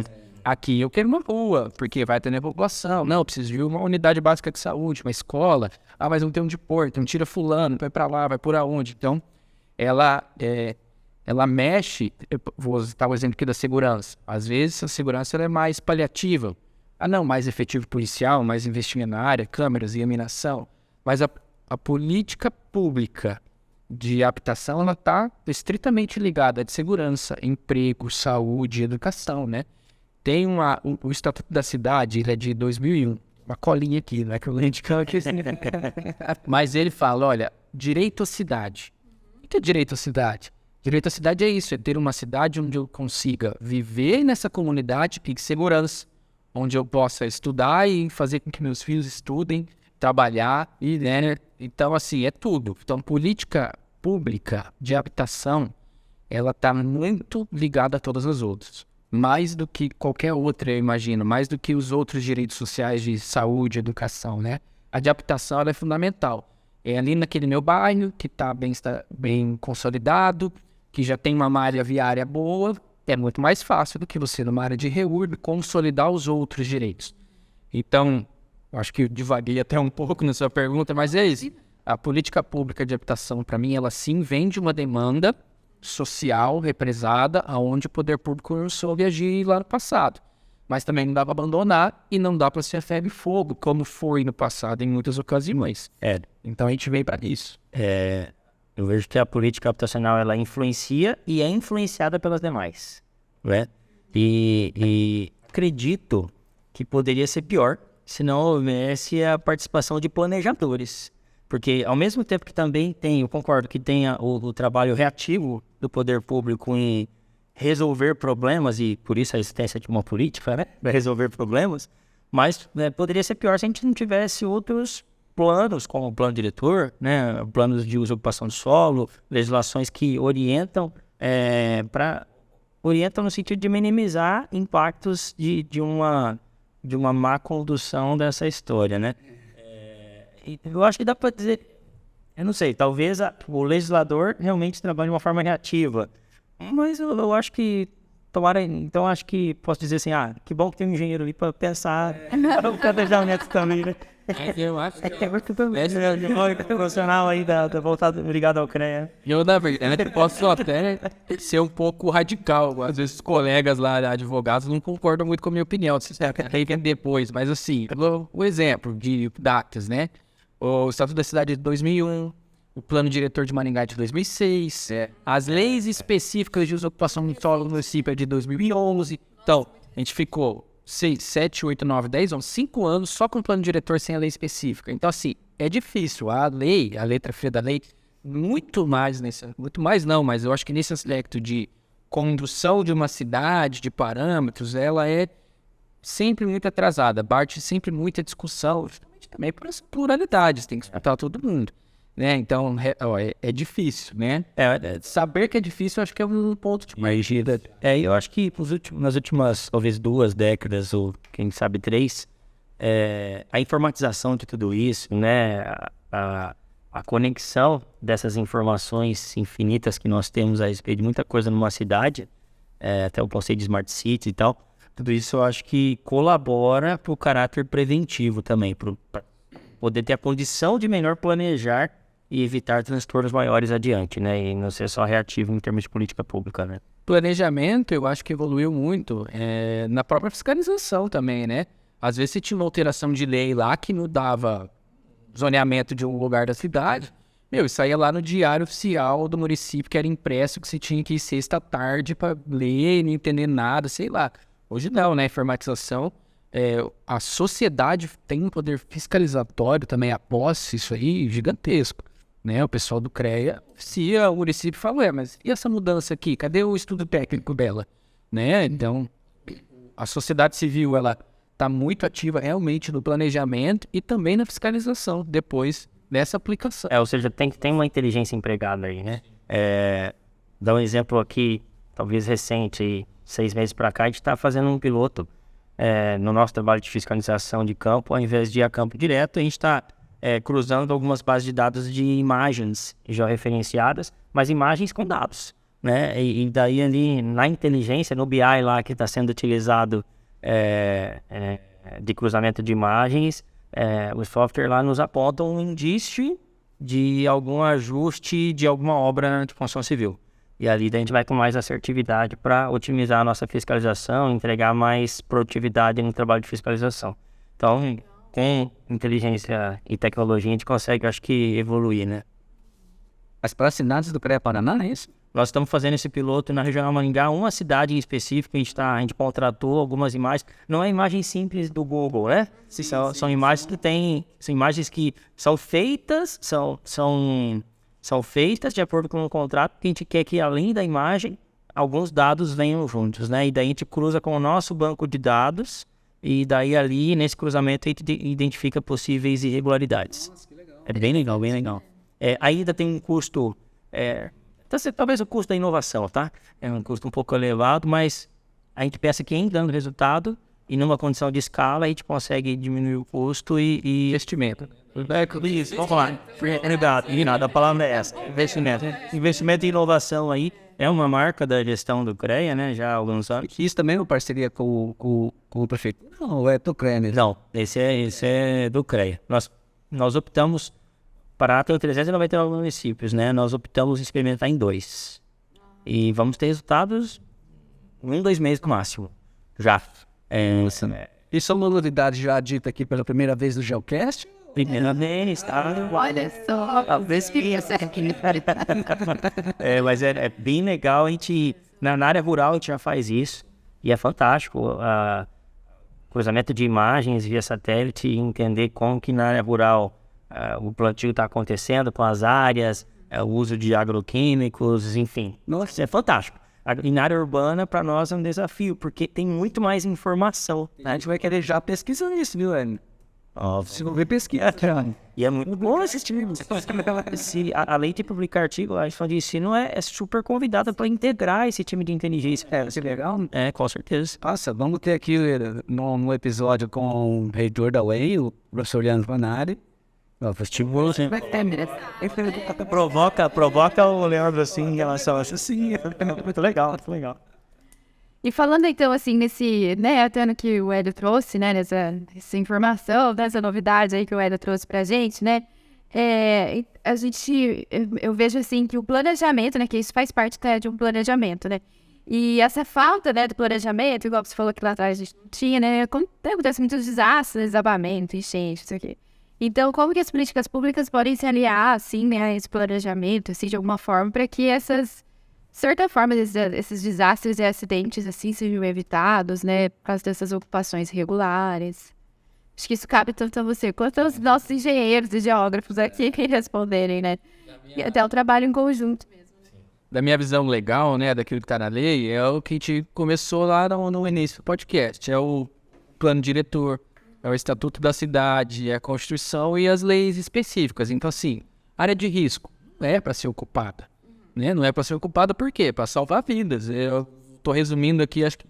Aqui eu quero uma rua, porque vai atender a população. Não, eu preciso de uma unidade básica de saúde, uma escola. Mas não tem onde pôr, então tira fulano, vai para lá, vai por aonde. Então, ela mexe, eu vou citar o exemplo aqui da segurança. Às vezes a segurança ela é mais paliativa. Mais efetivo policial, mais investimento na área, câmeras e iluminação. Mas a política pública de habitação, ela está estritamente ligada à de segurança, emprego, saúde, educação, né? Tem o Estatuto da Cidade, ele é de 2001, uma colinha aqui, não é que eu leio de cá aqui. Mas ele fala, olha, direito à cidade. O que é direito à cidade? Direito à cidade é isso, é ter uma cidade onde eu consiga viver nessa comunidade em segurança, onde eu possa estudar e fazer com que meus filhos estudem, trabalhar, né? Então, assim, é tudo. Então, política pública de habitação, ela está muito ligada a todas as outras. Mais do que qualquer outra, eu imagino. Mais do que os outros direitos sociais de saúde, educação, né? A de habitação, ela é fundamental. É ali naquele meu bairro, que está bem consolidado, que já tem uma malha viária boa. É muito mais fácil do que você, numa área de reúbe, consolidar os outros direitos. Então, acho que eu divaguei até um pouco na sua pergunta, mas é isso. A política pública de habitação, para mim, ela sim vem de uma demanda social represada, aonde o poder público não soube agir lá no passado. Mas também não dá para abandonar e não dá para ser ferro e fogo, como foi no passado em muitas ocasiões. Então a gente veio para isso. Eu vejo que a política habitacional ela influencia e é influenciada pelas demais, né? E acredito que poderia ser pior se não houvesse a participação de planejadores. Porque ao mesmo tempo que também eu concordo que tenha o trabalho reativo do poder público em resolver problemas, e por isso a existência de uma política, né? Para resolver problemas, mas poderia ser pior se a gente não tivesse outros planos, como o plano diretor, né? Planos de uso e ocupação do solo, legislações que orientam no sentido de minimizar impactos de uma má condução dessa história, né? Eu acho que dá para dizer, eu não sei, talvez o legislador realmente trabalhe de uma forma reativa, mas eu acho que tomara, então acho que posso dizer assim, que bom que tem um engenheiro ali para pensar o planejamento também, né? Eu acho que É muito profissional aí voltado ligado ao CREA. eu, na verdade, posso até ser um pouco radical. Às vezes os colegas lá, advogados, não concordam muito com a minha opinião. Vocês querem ver depois, mas assim, o exemplo de datas, né? O Estatuto da Cidade de 2001, o Plano Diretor de Maringá é de 2006, as leis específicas de uso e ocupação do solo no município é de 2011. Então, a gente ficou 6, 7, 8, 9, 10, 11, 5 anos só com o plano diretor sem a lei específica. Então, assim, é difícil. A lei, a letra fria da lei, muito mais não, mas eu acho que nesse aspecto de condução de uma cidade, de parâmetros, ela é sempre muito atrasada, parte sempre muita discussão, justamente também por as pluralidades, tem que escutar todo mundo, né? Então, é difícil, né? Saber que é difícil, eu acho que é um ponto de partida. Eu acho que nas últimas, talvez 2 décadas, ou quem sabe 3, a informatização de tudo isso, né? A conexão dessas informações infinitas que nós temos a respeito de muita coisa numa cidade, até o conceito de Smart City e tal, tudo isso eu acho que colabora para o caráter preventivo também, para poder ter a condição de melhor planejar e evitar transtornos maiores adiante, né? E não ser só reativo em termos de política pública, né? Planejamento, eu acho que evoluiu muito na própria fiscalização também, né? Às vezes você tinha uma alteração de lei lá que não dava zoneamento de um lugar da cidade, isso saía lá no diário oficial do município, que era impresso, que você tinha que ir sexta-tarde para ler e não entender nada, sei lá. Hoje não, né? Informatização, a sociedade tem um poder fiscalizatório também após isso aí gigantesco, né? O pessoal do CREA, se o município fala, mas e essa mudança aqui? Cadê o estudo técnico dela? Né? Então, a sociedade civil, ela está muito ativa realmente no planejamento e também na fiscalização depois dessa aplicação. Ou seja, tem uma inteligência empregada aí, né? Dá um exemplo aqui, talvez recente, 6 meses para cá, a gente está fazendo um piloto no nosso trabalho de fiscalização de campo. Ao invés de ir a campo direto, a gente está cruzando algumas bases de dados de imagens já referenciadas, mas imagens com dados, né? E daí ali na inteligência, no BI lá que está sendo utilizado de cruzamento de imagens, o software lá nos aponta um indício de algum ajuste de alguma obra de construção civil. E ali daí a gente vai com mais assertividade para otimizar a nossa fiscalização, entregar mais produtividade no trabalho de fiscalização. Então, com inteligência e tecnologia, a gente consegue, acho que, evoluir, né? Mas para as cidades do CREA Paraná, é isso? Nós estamos fazendo esse piloto na Regional Maringá, uma cidade em específico, a gente contratou algumas imagens. Não é imagem simples do Google, né? São imagens que são imagens que são feitas, são feitas de acordo com um contrato que a gente quer que, além da imagem, alguns dados venham juntos, né? E daí a gente cruza com o nosso banco de dados e daí ali, nesse cruzamento, a gente identifica possíveis irregularidades. Nossa, que legal. É bem legal, bem legal. Ainda tem um custo... talvez o custo da inovação, tá? É um custo um pouco elevado, mas a gente pensa que em dando resultado e numa condição de escala, a gente consegue diminuir o custo e investimento. Isso, vamos lá. A palavra é essa. Investimento. Investimento em inovação aí é uma marca da gestão do CREA, né? Já há alguns anos. Isso também é uma parceria com o prefeito? Não, é do CREA mesmo. Não, esse é do CREA. Nós optamos para ter 399 municípios, né? Nós optamos em experimentar em 2. E vamos ter resultados em 2 meses no máximo. Já. Isso é uma novidade já dita aqui pela primeira vez no Geocast? Primeira vez, tá? Olha só, talvez que mas é bem legal. A gente, na área rural, a gente já faz isso. E é fantástico. Cruzamento de imagens via satélite e entender como que na área rural o plantio está acontecendo com as áreas, o uso de agroquímicos, enfim. Nossa, é fantástico. E na área urbana, para nós, é um desafio, porque tem muito mais informação. A gente vai querer já pesquisar isso, viu, Hélio? Se não ver pesquisa. E é muito bom assistir. Além de publicar artigo, a gente de ensino é super convidada para integrar esse time de inteligência. Vai ser legal? Com certeza. Nossa, vamos ter aqui no episódio com o reitor da UEI, o professor Leandro Vanari. Provoca o Leandro assim em relação a isso. Sim, é muito legal, muito legal. E falando então, assim, nesse, né, até no que o Hélio trouxe, né, essa informação, dessa novidade aí que o Hélio trouxe pra gente, né, eu vejo assim que o planejamento, né, que isso faz parte até de um planejamento, né, e essa falta, né, do planejamento, igual você falou que lá atrás a gente não tinha, né, acontece muitos desastres, desabamento, enchente, isso aqui. Então, como que as políticas públicas podem se aliar, assim, né, a esse planejamento, assim, de alguma forma, para que de certa forma, esses desastres e acidentes, assim, sejam evitados, né, por causa dessas ocupações irregulares? Acho que isso cabe tanto a você quanto aos nossos engenheiros e geógrafos aqui que responderem, né? E até o trabalho em conjunto mesmo. Da minha visão legal, né, daquilo que está na lei, é o que a gente começou lá no início do podcast. É o plano diretor, é o estatuto da cidade, é a Constituição e as leis específicas. Então, assim, área de risco é para ser ocupada. Né? Não é para ser ocupada por quê? Para salvar vidas. Eu estou resumindo aqui, acho que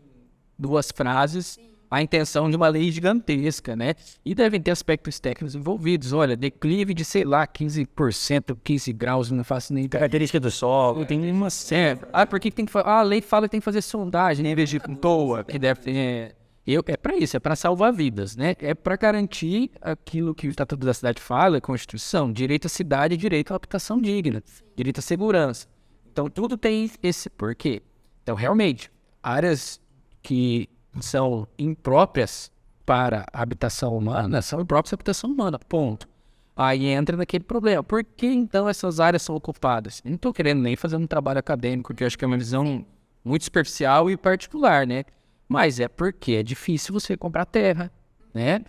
2 frases, a intenção de uma lei gigantesca, né? E devem ter aspectos técnicos envolvidos. Olha, declive de, sei lá, 15%, 15 graus, não faço nem... Característica do solo, Tem uma série. Ah, por que tem que fazer? Ah, a lei fala que tem que fazer sondagem, em vez de toa, que deve ter... É para isso, é para salvar vidas, né? É para garantir aquilo que o Estatuto da Cidade fala, a Constituição, direito à cidade e direito à habitação digna, direito à segurança. Então, tudo tem esse porquê. Então, realmente, áreas que são impróprias para a habitação humana são impróprias à habitação humana, ponto. Aí entra naquele problema. Por que, então, essas áreas são ocupadas? Eu não estou querendo nem fazer um trabalho acadêmico, porque eu acho que é uma visão muito superficial e particular, né? Mas é porque é difícil você comprar terra, né?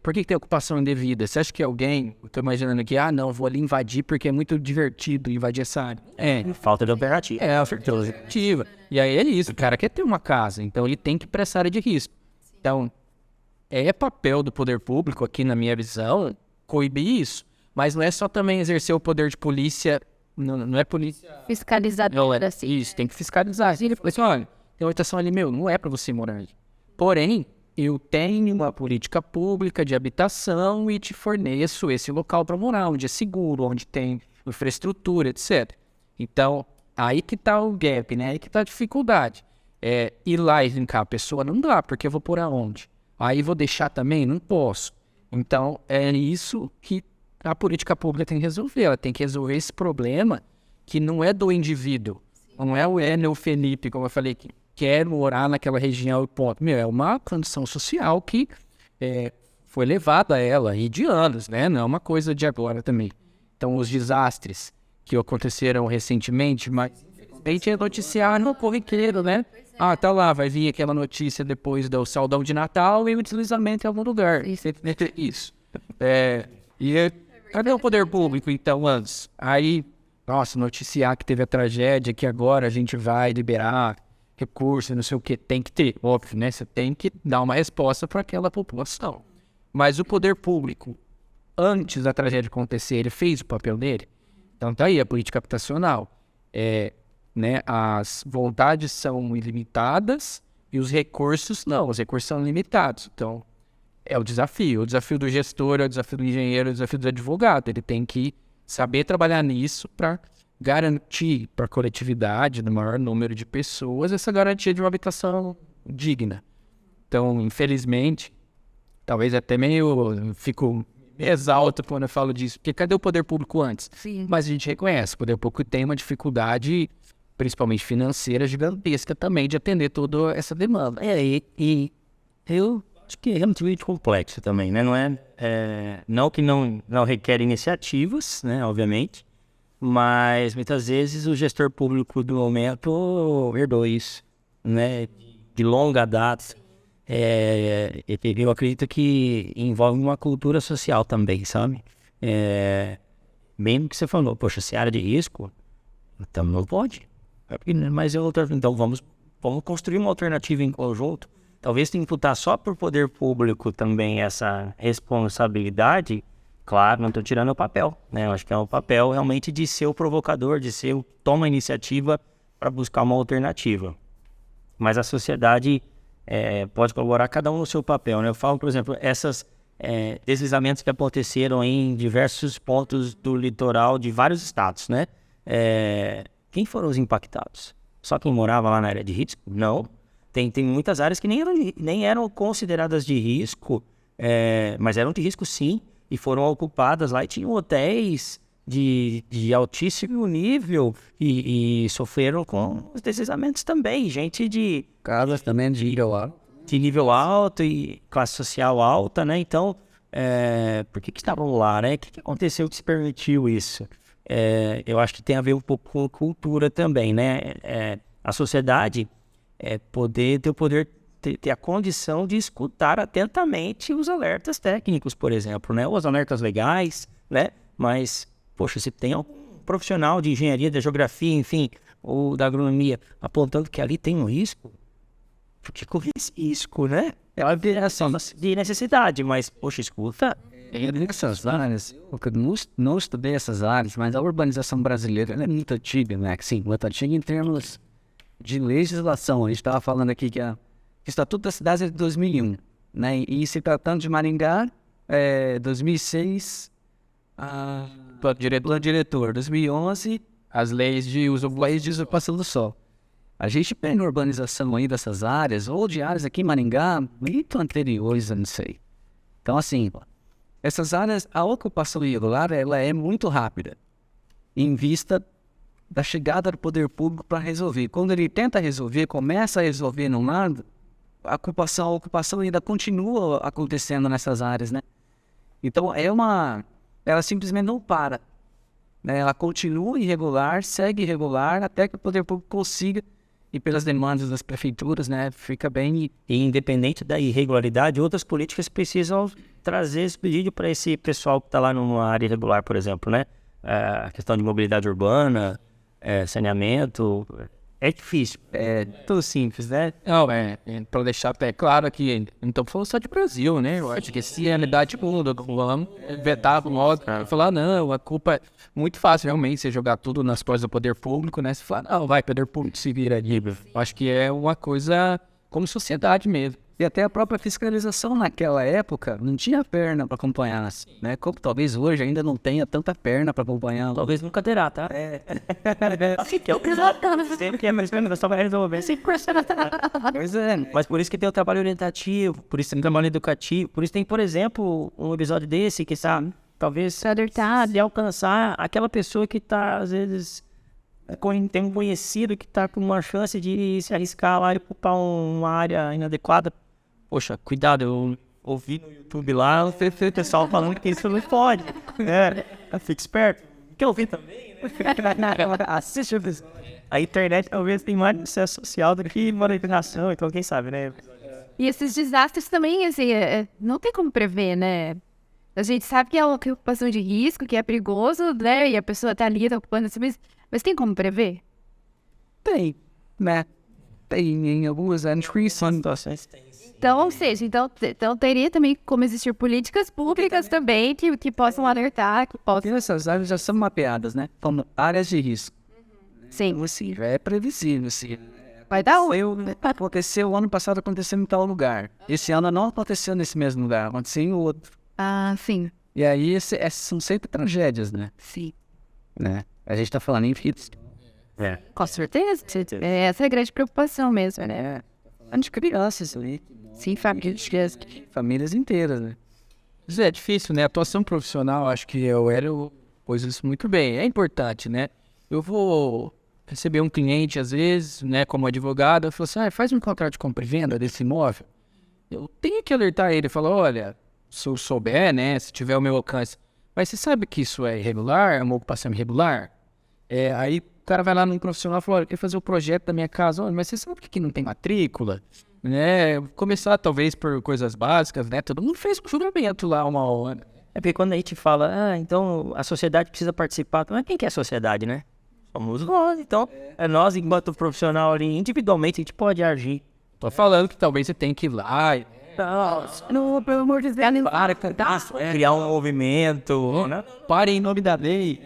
Por que tem ocupação indevida? Você acha que alguém, eu tô imaginando aqui, não, vou ali invadir porque é muito divertido invadir essa área. Falta de operativa. É, a falta de operativa. E aí é isso, o cara quer ter uma casa, então ele tem que ir para essa área de risco. Então, é papel do poder público, aqui na minha visão, coibir isso. Mas não é só também exercer o poder de polícia, não é polícia... Fiscalizadora, assim. Isso, tem que fiscalizar. Ele falou assim, olha, tem uma habitação ali, não é para você morar ali. Porém, eu tenho uma política pública de habitação e te forneço esse local para morar, onde é seguro, onde tem infraestrutura, etc. Então, aí que tá o gap, né? Aí que tá a dificuldade. Ir lá e linkar a pessoa não dá, porque eu vou por aonde? Aí vou deixar também? Não posso. Então, é isso que a política pública tem que resolver. Ela tem que resolver esse problema que não é do indivíduo. Não é o Enel Felipe, como eu falei, que quer morar naquela região e ponto. É uma condição social que foi levada a ela e de anos, né? Não é uma coisa de agora também. Então, os desastres que aconteceram recentemente, mas a gente é noticiar no corriqueiro, né? Tá lá, vai vir aquela notícia depois do saldão de Natal e o deslizamento em algum lugar. Isso. Cadê o poder público, então, antes? Aí, nossa, noticiar que teve a tragédia, que agora a gente vai liberar recurso, não sei o que, tem que ter, óbvio, né? Você tem que dar uma resposta para aquela população. Mas o poder público, antes da tragédia acontecer, ele fez o papel dele. Então tá aí a política habitacional. Né? As vontades são ilimitadas e os recursos não, os recursos são limitados. Então é o desafio do gestor, é o desafio do engenheiro, é o desafio do advogado. Ele tem que saber trabalhar nisso para garantir para a coletividade, no maior número de pessoas, essa garantia de uma habitação digna. Então, infelizmente, talvez até fico exalto quando eu falo disso, porque cadê o poder público antes? Sim. Mas a gente reconhece, o poder público tem uma dificuldade, principalmente financeira, gigantesca também, de atender toda essa demanda. E eu acho que é relativamente complexo também, né? Não que não requer iniciativas, né? Obviamente, mas muitas vezes o gestor público do momento herdou isso, né? De longa data. Eu acredito que envolve uma cultura social também, sabe? Mesmo que você falou, poxa, se é área de risco, então não pode. Mas então vamos construir uma alternativa em conjunto. Talvez tenha que imputar só para o poder público também essa responsabilidade. Claro, não estou tirando o papel, né? Eu acho que é o papel realmente de ser o provocador, de ser o toma a iniciativa para buscar uma alternativa. Mas a sociedade pode colaborar cada um no seu papel, né? Eu falo, por exemplo, esses deslizamentos que aconteceram em diversos pontos do litoral de vários estados, né? Quem foram os impactados? só quem morava lá na área de risco? Não. Tem muitas áreas que nem eram consideradas de risco, mas eram de risco sim, e foram ocupadas lá e tinham hotéis de altíssimo nível e sofreram com os deslizamentos também. Gente de Casas também de nível alto e classe social alta, né? Então, por que estavam lá, né? O que aconteceu que se permitiu isso? Eu acho que tem a ver um pouco com cultura também, né? A sociedade ter a condição de escutar atentamente os alertas técnicos, por exemplo, né? Os alertas legais, né? Mas, poxa, se tem um profissional de engenharia, da geografia, enfim, ou da agronomia, apontando que ali tem um risco, porque corre esse risco, né? É uma operação de necessidade, mas, poxa, escuta. Essas áreas, porque eu não estudei essas áreas, mas a urbanização brasileira ela é muito antiga, né? Sim, muito antiga em termos de legislação. A gente estava falando aqui que o Estatuto da Cidade é de 2001, né? E se tratando de Maringá, 2006, plano diretor, 2011, As leis de usurpação do solo. A gente pega a urbanização aí dessas áreas, ou de áreas aqui em Maringá, muito anteriores, eu não sei. Então, assim, essas áreas, a ocupação irregular, ela é muito rápida, em vista da chegada do poder público para resolver. Quando ele tenta resolver, começa a resolver num lado, a ocupação ainda continua acontecendo nessas áreas, né? Então, ela simplesmente não para, né? Ela continua irregular, segue irregular, até que o poder público consiga, e pelas demandas das prefeituras, né, fica bem... E independente da irregularidade, outras políticas precisam trazer esse pedido para esse pessoal que está lá numa área irregular, por exemplo, né? A questão de mobilidade urbana, saneamento, é difícil, é tudo simples, né? Não, para deixar até claro aqui, então falando só de Brasil, né? Eu acho que se a realidade muda, vamos vetar o modo, falar, não, a culpa é muito fácil realmente você jogar tudo nas costas do poder público, né? Você falar, não, vai, poder público se vira ali. Eu acho que é uma coisa como sociedade mesmo. E até a própria fiscalização naquela época não tinha perna para acompanhar, né? Como talvez hoje ainda não tenha tanta perna para acompanhar. Talvez nunca terá, tá? Assim que eu sempre que é mais perna, só vai resolver. Pois é. Mas por isso que tem o trabalho orientativo, por isso tem o trabalho educativo, por isso tem, por exemplo, um episódio desse que sabe, talvez se alcançar aquela pessoa que está, às vezes, tem um conhecido que está com uma chance de se arriscar lá e ocupar uma área inadequada. Poxa, cuidado, eu ouvi no YouTube lá o pessoal falando que isso não pode. Fique esperto. Quer ouvir também, né? Assiste o episódio. A internet talvez tem mais sucesso social do que monetização, então quem sabe, né? E esses desastres também, assim, não tem como prever, né? A gente sabe que é uma ocupação de risco, que é perigoso, né? E a pessoa tá ali, tá ocupando assim, mas tem como prever? Tem, né? Tem em algumas situações. Então, ou seja, então teria também como existir políticas públicas também que possam alertar, que possam... Porque essas áreas já são mapeadas, né? Como áreas de risco. Sim. Então, assim, já é previsível, assim. Vai dar Aconteceu, ano passado aconteceu em tal lugar. Esse ano não aconteceu nesse mesmo lugar, aconteceu em outro. Ah, sim. E aí, essas são sempre tragédias, né? Sim. Né? A gente tá falando em vidas. Com certeza. Essa é a grande preocupação mesmo, né? De crianças ali. Sim, Famílias inteiras, né? Isso é difícil, né? Atuação profissional, acho que o Hélio pôs isso muito bem. É importante, né? Eu vou receber um cliente, às vezes, né, como advogado, eu falo assim, faz um contrato de compra e venda desse imóvel. Eu tenho que alertar ele, falar, olha, se eu souber, né, se tiver o meu alcance, mas você sabe que isso é irregular, é uma ocupação irregular? Aí o cara vai lá num profissional e fala, olha, eu quero fazer o projeto da minha casa, olha, mas você sabe que aqui não tem matrícula? Né? Começar talvez por coisas básicas, né? Todo mundo fez um julgamento lá uma hora. É porque quando a gente fala, então a sociedade precisa participar, mas quem que é a sociedade, né? Somos nós, então é nós, enquanto profissional ali, individualmente a gente pode agir. Tô falando que talvez você tenha que ir lá. Não, pelo amor de Deus, Criar um movimento, né? Pare em nome da lei.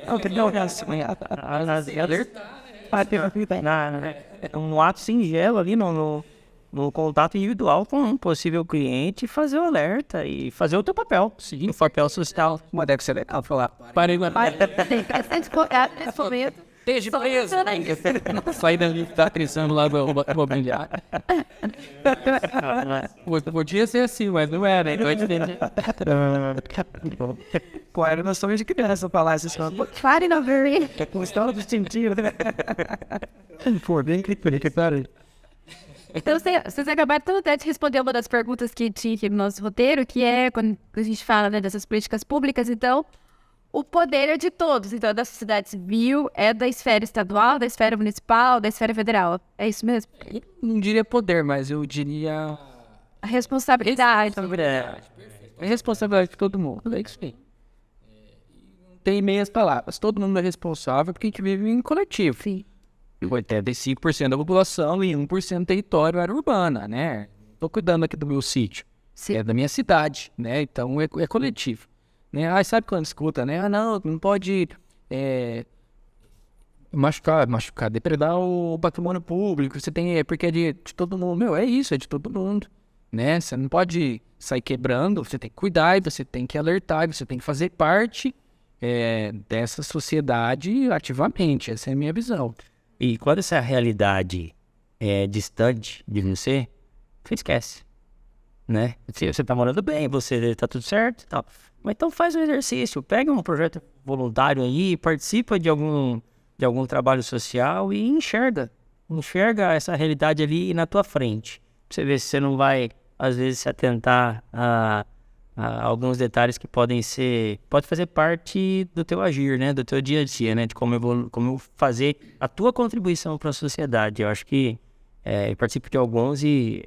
É um ato singelo ali no contato individual com um possível cliente, fazer o alerta e fazer o teu papel. Sim, o papel social. Mas deve ser legal falar. Pare em tem bastante contato nesse momento. Esteja preso. Saí dali, tá atenção lá no imobiliário. Podia ser assim, mas não era. Então é diferente. Pô, era noção de criança falar essas coisas. Fale no very. É com história do sentido, né? Pô, bem que Então, vocês acabaram até de responder uma das perguntas que tinha aqui no nosso roteiro, que é quando a gente fala, né, dessas políticas públicas. Então, o poder é de todos. Então, da sociedade civil, é da esfera estadual, da esfera municipal, da esfera federal. É isso mesmo? Não diria poder, mas eu diria... A responsabilidade. É responsabilidade de todo mundo. É isso aí. Não tem meias palavras. Todo mundo é responsável porque a gente vive em coletivo. Sim. 85% da população e 1% do território era urbana, né? Tô cuidando aqui do meu sítio. Sim. É da minha cidade, né? Então é coletivo. Né? Ah, sabe quando escuta, né? Ah, não pode machucar, depredar o patrimônio público. Você tem, porque é de todo mundo. Meu, é isso, é de todo mundo, né? Você não pode sair quebrando, você tem que cuidar, e você tem que alertar, e você tem que fazer parte dessa sociedade ativamente. Essa é a minha visão. E quando essa realidade é distante de você esquece, né? Você tá morando bem, você tá tudo certo e tal. Mas então faz um exercício, pega um projeto voluntário aí, participa de algum trabalho social e enxerga essa realidade ali na tua frente. Pra você ver se você não vai, às vezes, se atentar a alguns detalhes que pode fazer parte do teu agir, né? Do teu dia a dia, né? De como fazer a tua contribuição para a sociedade. Eu acho que eu participo de alguns e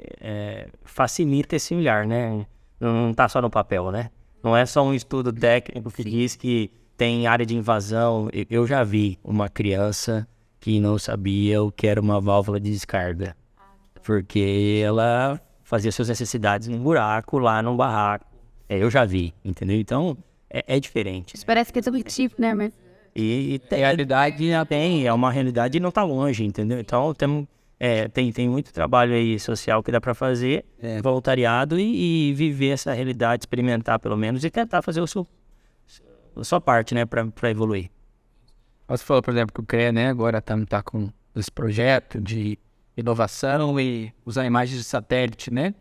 facilita esse olhar, né? Não tá só no papel, né? Não é só um estudo técnico que diz que tem área de invasão. Eu já vi uma criança que não sabia o que era uma válvula de descarga. Porque ela fazia suas necessidades num buraco, lá num barraco. Eu já vi, entendeu? Então, é diferente. Isso parece que é subjetivo, né, mas... E realidade é uma realidade e não tá longe, entendeu? Então, tem muito trabalho aí social que dá para fazer, voluntariado e viver essa realidade, experimentar pelo menos e tentar fazer a sua parte, né, para evoluir. Você falou, por exemplo, que o CREA, né, agora tá com esse projeto de inovação e usar imagens de satélite, né?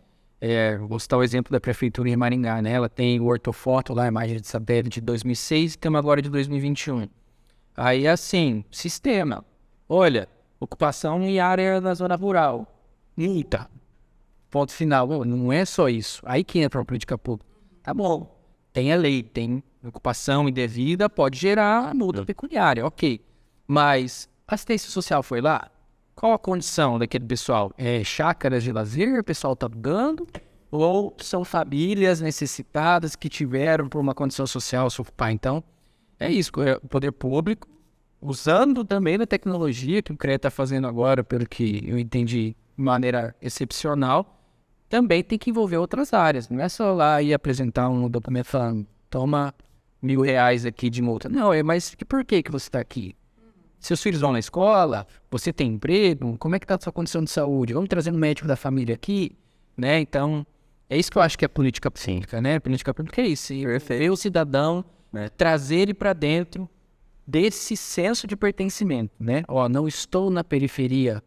Vou citar o exemplo da prefeitura em Maringá, né? Ela tem o ortofoto lá, a imagem de satélite de 2006 e tem uma agora de 2021. Aí, assim, sistema. Olha, ocupação em área da zona rural. Multa. Ponto final. Não é só isso. Aí que entra a política pública. Tá bom. Tem a lei, tem ocupação indevida, pode gerar multa pecuniária, ok. Mas a assistência social foi lá? Qual a condição daquele pessoal? Chácaras de lazer, o pessoal está dando? Ou são famílias necessitadas que tiveram por uma condição social se ocupar? Então, é isso. O poder público, usando também a tecnologia que o CREA está fazendo agora, pelo que eu entendi de maneira excepcional, também tem que envolver outras áreas. Não é só lá ir apresentar um documento falando, toma R$1.000 aqui de multa. Não, mas por que você está aqui? Seus filhos vão na escola, você tem emprego, como é que está a sua condição de saúde? Vamos trazer um médico da família aqui, né? Então, é isso que eu acho que é política pública, né? Política pública é isso, referir o cidadão, trazer ele para dentro desse senso de pertencimento, né? Não estou na periferia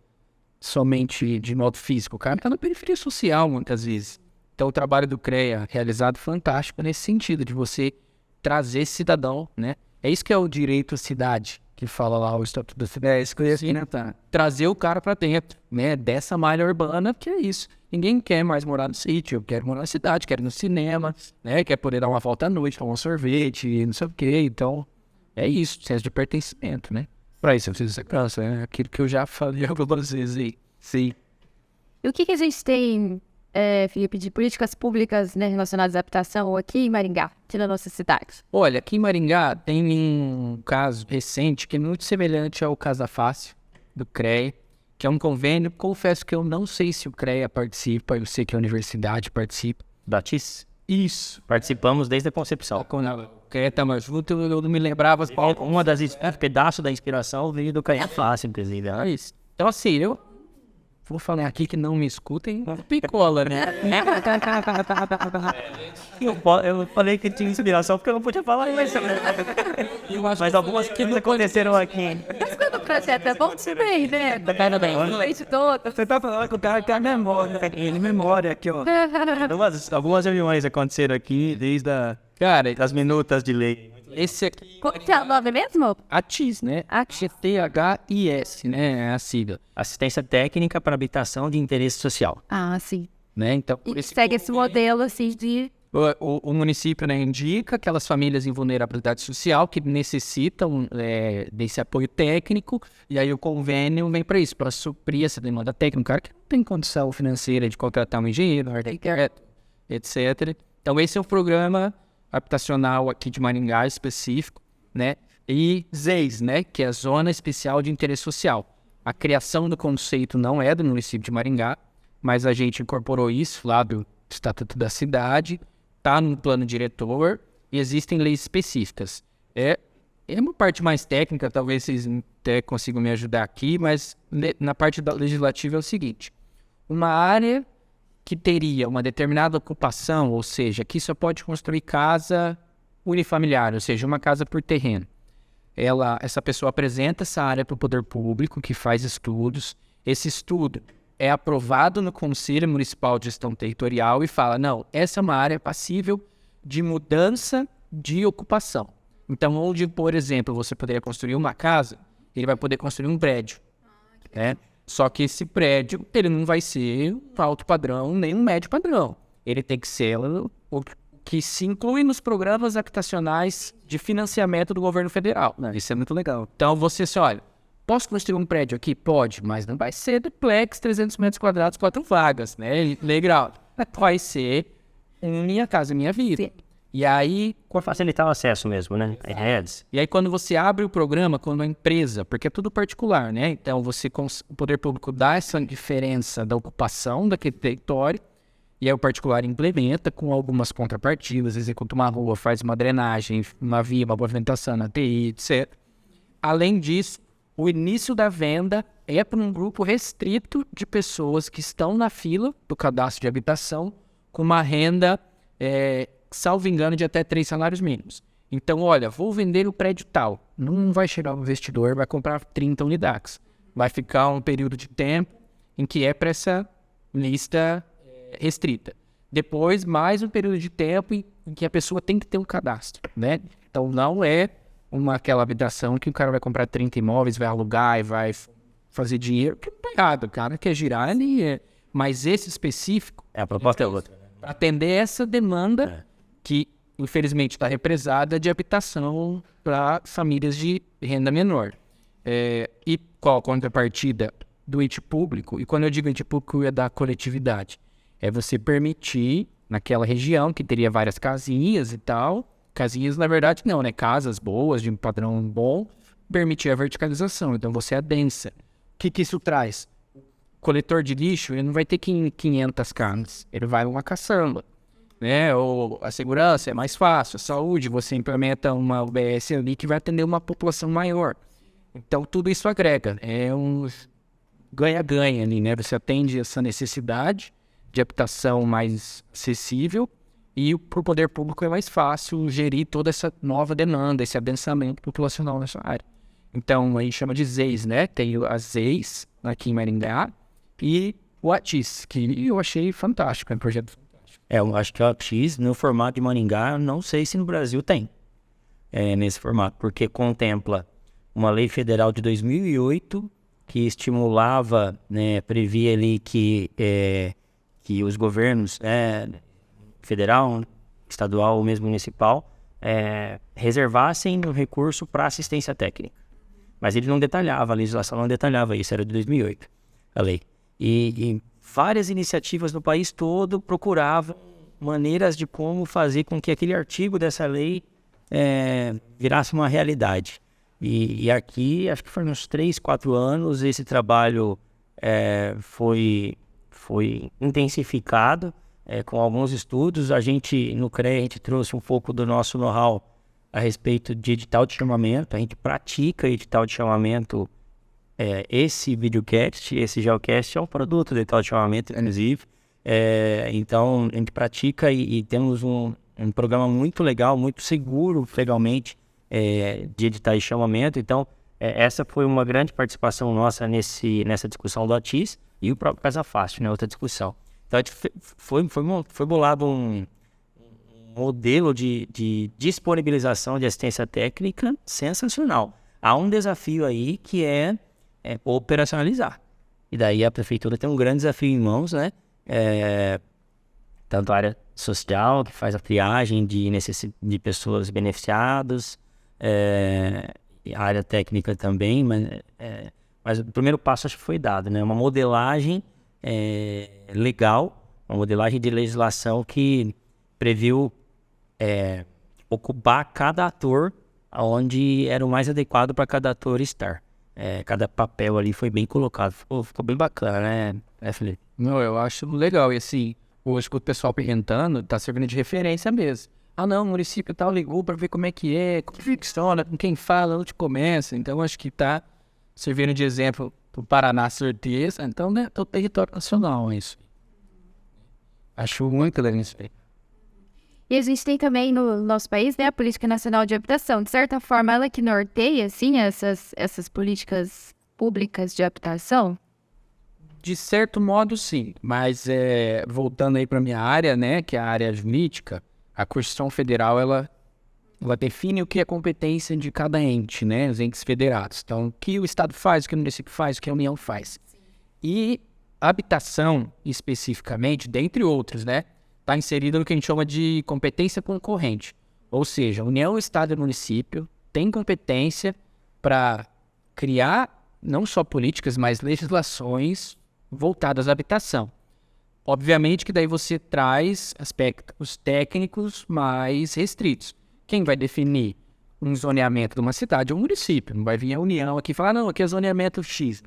somente de modo físico, o cara está na periferia social muitas vezes. Então, o trabalho do CREA realizado fantástico nesse sentido, de você trazer esse cidadão, né? É isso que é o direito à cidade, que fala lá o Estatuto da Cidade. Isso que eu ia comentar. Trazer o cara pra dentro, né? Dessa malha urbana, que é isso. Ninguém quer mais morar no sítio, quer morar na cidade, quer ir no cinema, né? Quer poder dar uma volta à noite, tomar um sorvete, não sei o quê. Então, é isso, senso de pertencimento, né? Pra isso eu preciso ser criança, é aquilo que eu já falei algumas vezes aí. Sim. E o que a gente tem, Felipe, de políticas públicas, né, relacionadas à habitação aqui em Maringá, aqui na nossa cidade? Olha, aqui em Maringá tem um caso recente que é muito semelhante ao Casa Fácil, do CREA, que é um convênio. Confesso que eu não sei se o CREA participa, eu sei que a universidade participa. Batis? Isso. Participamos desde a concepção. Quando o CREA estava junto, eu não me lembrava. Uma das pedaços da inspiração veio do Casa Fácil, inclusive. É isso. Então, assim, eu vou falar aqui que não me escutem, picola, né? Eu falei que tinha inspiração porque eu não podia falar isso. Mas algumas coisas aconteceram aqui. Mas quando projeto é bom também, né? O leite todo. Você tá falando que o cara tem a memória. Ele memória aqui, ó. Algumas reuniões aconteceram aqui desde Cara, as minutas de lei. esse aqui Qual que é o nome mesmo? a TIS, né? GTHIS, né? É a sigla, Assistência técnica para habitação de interesse social. Ah, sim. né? Então, por E esse segue esse modelo, assim, de... O município, né, indica aquelas famílias em vulnerabilidade social que necessitam desse apoio técnico, e aí o convênio vem para isso, para suprir essa demanda técnica. Um cara que não tem condição financeira de contratar um engenheiro, um arquiteto, etc. Então, esse é o programa habitacional aqui de Maringá específico, né? E ZEIS, né, que é a Zona Especial de Interesse Social. A criação do conceito não é do município de Maringá, mas a gente incorporou isso lá do Estatuto da Cidade, está no plano diretor e existem leis específicas. É uma parte mais técnica, talvez vocês até consigam me ajudar aqui, mas na parte da legislativa é o seguinte: uma área que teria uma determinada ocupação, ou seja, que só pode construir casa unifamiliar, ou seja, uma casa por terreno. Essa pessoa apresenta essa área para o poder público, que faz estudos. Esse estudo é aprovado no Conselho Municipal de Gestão Territorial e fala, não, essa é uma área passível de mudança de ocupação. Então, onde, por exemplo, você poderia construir uma casa, ele vai poder construir um prédio, né? Só que esse prédio, ele não vai ser um alto padrão nem um médio padrão. Ele tem que ser o que se inclui nos programas habitacionais de financiamento do governo federal. Isso é muito legal. Então, você olha, posso construir um prédio aqui? Pode, mas não vai ser duplex, 300 metros quadrados, 4 vagas, né? Legal. Vai ser Minha Casa Minha Vida. Sim. E aí... Para facilitar o acesso mesmo, né? E aí, quando você abre o programa, quando a empresa, porque é tudo particular, né? Então, o poder público dá essa diferença da ocupação daquele território, e aí o particular implementa com algumas contrapartidas, executa uma rua, faz uma drenagem, uma via, uma movimentação na TI, etc. Além disso, o início da venda é para um grupo restrito de pessoas que estão na fila do cadastro de habitação com uma renda, salvo engano, de até 3 salários mínimos. Então, olha, vou vender o prédio tal. Não vai chegar um investidor, vai comprar 30 unidades. Vai ficar um período de tempo em que é para essa lista restrita. Depois, mais um período de tempo em que a pessoa tem que ter um cadastro, né? Então, não é aquela habitação que o cara vai comprar 30 imóveis, vai alugar e vai fazer dinheiro. Que não tá errado, o cara quer girar ali. Mas esse específico... A proposta é outra. Para atender essa demanda que, infelizmente, está represada de habitação para famílias de renda menor. E qual a contrapartida do ente público? E quando eu digo ente público, é da coletividade. É você permitir, naquela região, que teria várias casinhas e tal... Casinhas, na verdade, não, né? Casas boas, de um padrão bom, permitir a verticalização. Então, você adensa. O que isso traz? O coletor de lixo, ele não vai ter 500 camas. Ele vai uma caçamba, né? Ou a segurança é mais fácil. A saúde, você implementa uma UBS ali que vai atender uma população maior. Então, tudo isso agrega. É um ganha-ganha ali, né? Você atende essa necessidade de habitação mais acessível. E para o poder público é mais fácil gerir toda essa nova demanda, esse adensamento populacional nessa área. Então, a gente chama de ZEIS, né? Tem as ZEIS aqui em Maringá e o ATIS, que eu achei fantástico, é um projeto fantástico. Eu acho que o ATIS, no formato de Maringá, não sei se no Brasil tem nesse formato, porque contempla uma lei federal de 2008 que estimulava, né, previa ali que os governos... federal, estadual ou mesmo municipal, reservassem um recurso para assistência técnica. Mas ele não detalhava, a legislação não detalhava isso, era de 2008, a lei. E várias iniciativas no país todo procuravam maneiras de como fazer com que aquele artigo dessa lei virasse uma realidade. E aqui, acho que foi uns 3, 4 anos, esse trabalho foi intensificado, com alguns estudos. A gente, no CREA, a gente trouxe um pouco do nosso know-how a respeito de edital de chamamento. A gente pratica edital de chamamento. Esse videocast, esse geocast é um produto do edital de chamamento, inclusive. Então, a gente pratica e temos um programa muito legal, muito seguro legalmente, de edital de chamamento. Então, essa foi uma grande participação nossa nessa discussão do ATIS e o próprio Casa Fácil, né? Outra discussão. Então, a gente foi bolado um modelo de disponibilização de assistência técnica sensacional. Há um desafio aí que é operacionalizar. E daí a prefeitura tem um grande desafio em mãos, né? Tanto a área social, que faz a triagem de pessoas beneficiadas, e a área técnica também, mas o primeiro passo acho que foi dado, né? Uma modelagem legal, uma modelagem de legislação que previu ocupar cada ator onde era o mais adequado para cada ator estar. Cada papel ali foi bem colocado. Ficou bem bacana, né, Felipe? Não, eu acho legal. E assim, hoje com o pessoal perguntando, tá servindo de referência mesmo. Ah, não, o município tal ligou para ver como que funciona, com quem fala, onde começa. Então, acho que tá servindo de exemplo pro Paraná, certeza. Então, né, todo território nacional é isso. Acho muito legal isso aí. E a gente tem também no nosso país, né, a Política Nacional de Habitação. De certa forma, ela que norteia, assim, essas políticas públicas de habitação? De certo modo, sim. Mas, voltando aí para minha área, né, que é a área jurídica, a Constituição Federal, ela define o que é competência de cada ente, né, os entes federados. Então, o que o Estado faz, o que o município faz, o que a União faz. Sim. E a habitação, especificamente, dentre outros, né, está inserida no que a gente chama de competência concorrente. Ou seja, a União, Estado e Município têm competência para criar não só políticas, mas legislações voltadas à habitação. Obviamente que daí você traz aspectos técnicos mais restritos. Quem vai definir um zoneamento de uma cidade é o município. Não vai vir a União aqui e falar, não, aqui é zoneamento X.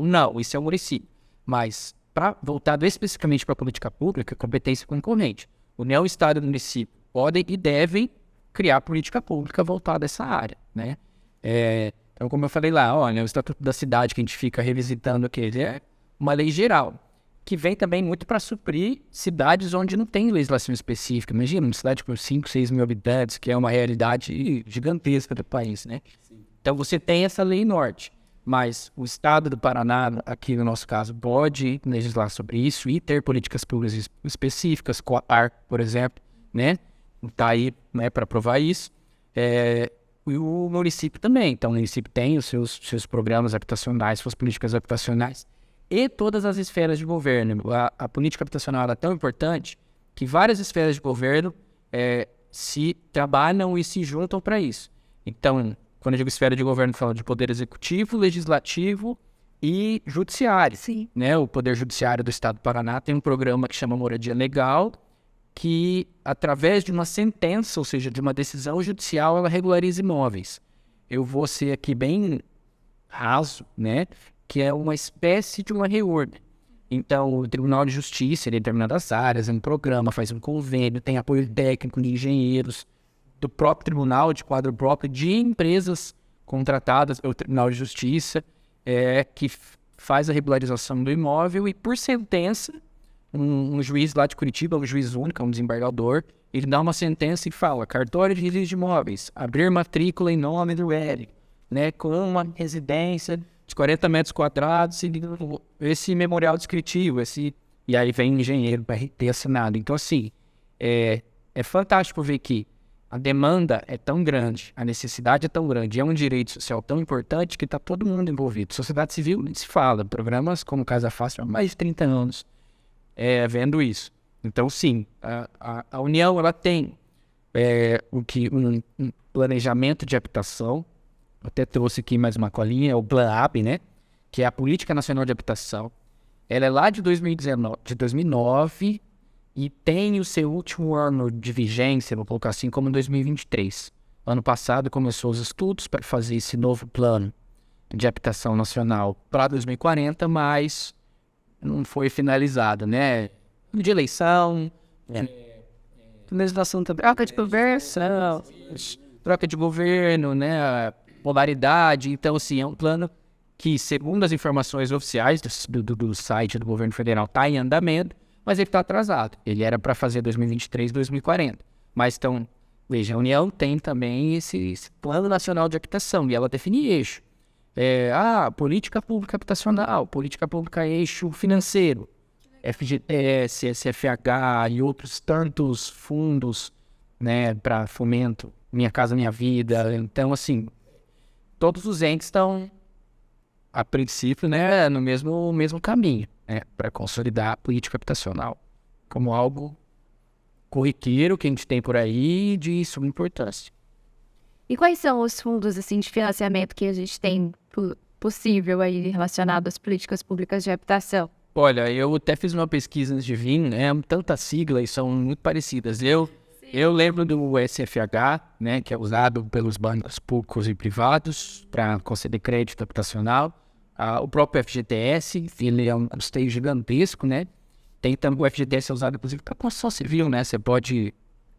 Não, isso é o município. Mas voltado especificamente para a política pública, competência concorrente. União, Estado e Município podem e devem criar política pública voltada a essa área, né? Então, como eu falei lá, olha, o Estatuto da Cidade que a gente fica revisitando aqui, ele é uma lei geral, que vem também muito para suprir cidades onde não tem legislação específica. Imagina, uma cidade com 5, 6 mil habitantes, que é uma realidade gigantesca do país, né? Sim. Então, você tem essa lei norte. Mas o Estado do Paraná, aqui no nosso caso, pode legislar sobre isso e ter políticas públicas específicas, com a AR, por exemplo, né? Está aí, né, para provar isso. E o município também. Então, o município tem os seus programas habitacionais, suas políticas habitacionais e todas as esferas de governo. A política habitacional é tão importante que várias esferas de governo se trabalham e se juntam para isso. Então, quando eu digo esfera de governo, falo de poder executivo, legislativo e judiciário. Sim. Né? O Poder Judiciário do Estado do Paraná tem um programa que chama Moradia Legal, que através de uma sentença, ou seja, de uma decisão judicial, ela regulariza imóveis. Eu vou ser aqui bem raso, né? Que é uma espécie de uma reordem. Então, o Tribunal de Justiça, em determinadas áreas, um programa, faz um convênio, tem apoio técnico de engenheiros, do próprio tribunal, de quadro próprio, de empresas contratadas pelo Tribunal de Justiça, que faz a regularização do imóvel e, por sentença, um juiz lá de Curitiba, um juiz único, um desembargador, ele dá uma sentença e fala, cartório de registro de imóveis, abrir matrícula em nome do Eric, né, com uma residência de 40 metros quadrados, esse memorial descritivo, e aí vem o engenheiro para ter assinado. Então, assim, é fantástico ver que a demanda é tão grande, a necessidade é tão grande, é um direito social tão importante que está todo mundo envolvido. Sociedade civil nem se fala, programas como Casa Fácil há mais de 30 anos vendo isso. Então, sim, a União ela tem um planejamento de habitação. Eu até trouxe aqui mais uma colinha, é o PLAB, né? Que é a Política Nacional de Habitação. Ela é lá de 2009 e tem o seu último ano de vigência, vou colocar assim, como 2023. Ano passado começou os estudos para fazer esse novo plano de habitação nacional para 2040, mas não foi finalizado, né? De eleição, legislação também, troca de governo, né? Polaridade. Então, assim, é um plano que, segundo as informações oficiais do site do governo federal, está em andamento, mas ele está atrasado. Ele era para fazer 2023, 2040. Mas estão Veja, a União tem também esse Plano Nacional de Habitação, e ela define eixo. Política pública habitacional, política pública eixo financeiro, FGTS, SFH e outros tantos fundos, né, para fomento, Minha Casa Minha Vida. Então, assim, todos os entes estão, a princípio, né, no mesmo caminho, né, para consolidar a política habitacional como algo corriqueiro que a gente tem por aí de suma importância. E quais são os fundos assim, de financiamento que a gente tem possível aí relacionado às políticas públicas de habitação? Olha, eu até fiz uma pesquisa antes de vir, né? Tantas siglas e são muito parecidas. Eu lembro do SFH, né? Que é usado pelos bancos públicos e privados para conceder crédito habitacional. O próprio FGTS, ele é um custeio gigantesco, né? Tem também o FGTS usado, inclusive, para construção civil, né? Você pode...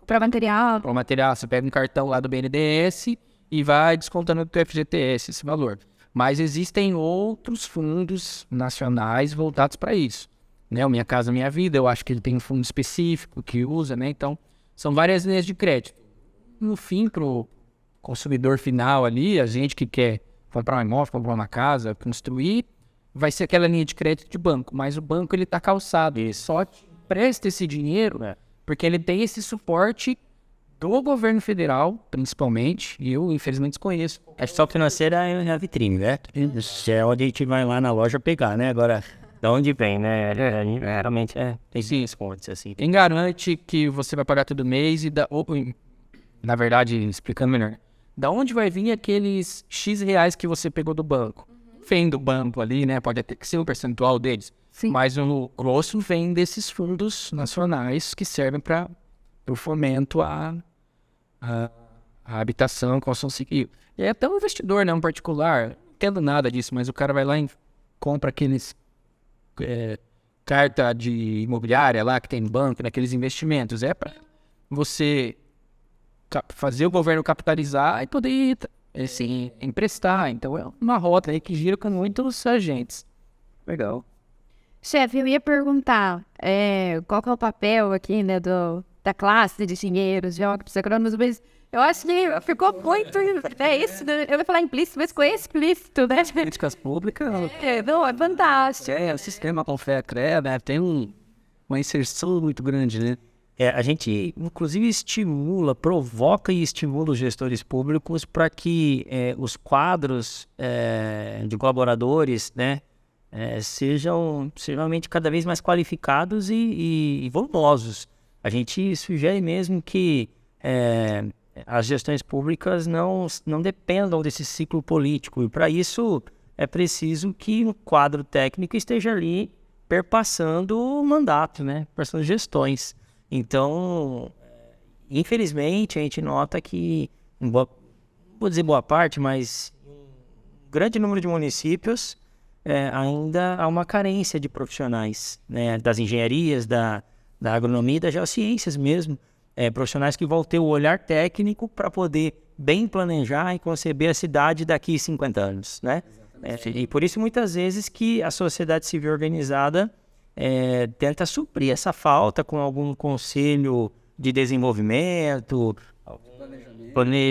Para material. Para o material, você pega um cartão lá do BNDES e vai descontando do FGTS esse valor. Mas existem outros fundos nacionais voltados para isso, né? O Minha Casa Minha Vida, eu acho que ele tem um fundo específico que usa, né? Então, são várias linhas de crédito. No fim, para o consumidor final ali, a gente que quer comprar um imóvel, comprar uma casa, construir, vai ser aquela linha de crédito de banco. Mas o banco, ele está calçado. Ele só te presta esse dinheiro, porque ele tem esse suporte do governo federal, principalmente, e eu, infelizmente, desconheço. A instituição financeira é a vitrine, né? É onde a gente vai lá na loja pegar, né? Agora, de onde vem, né? Realmente tem sim fontes, assim. Quem garante que você vai pagar todo mês na verdade, explicando melhor, da onde vai vir aqueles X reais que você pegou do banco? Vem do banco ali, né? Pode até ser um percentual deles. Sim. Mas o grosso vem desses fundos nacionais que servem para o fomento à habitação, construção civil. E até um investidor, né, um particular, não entendo nada disso, mas o cara vai lá e compra aqueles carta de imobiliária lá que tem no banco, naqueles investimentos. É para você fazer o governo capitalizar e poder assim, emprestar. Então é uma rota aí que gira com muitos agentes. Legal. Chefe, eu ia perguntar qual que é o papel aqui, né, da classe de engenheiros, geógrafos, agrônomos, mas eu acho que ficou muito, isso, eu ia falar implícito, mas ficou explícito, né? Políticas públicas, Não, é fantástico. o sistema Confea-CREA, né, tem uma inserção muito grande, né? A gente, inclusive, provoca e estimula os gestores públicos para que os quadros de colaboradores, né, sejam realmente cada vez mais qualificados e volumosos. A gente sugere mesmo que as gestões públicas não dependam desse ciclo político. E para isso é preciso que o quadro técnico esteja ali perpassando o mandato, né? Perpassando gestões. Então, infelizmente, a gente nota que, não vou dizer boa parte, mas um grande número de municípios ainda há uma carência de profissionais, né? Das engenharias, da agronomia e das geociências mesmo. Profissionais que vão ter o olhar técnico para poder bem planejar e conceber a cidade daqui a 50 anos, né? E por isso, muitas vezes, que a sociedade civil organizada tenta suprir essa falta com algum conselho de desenvolvimento,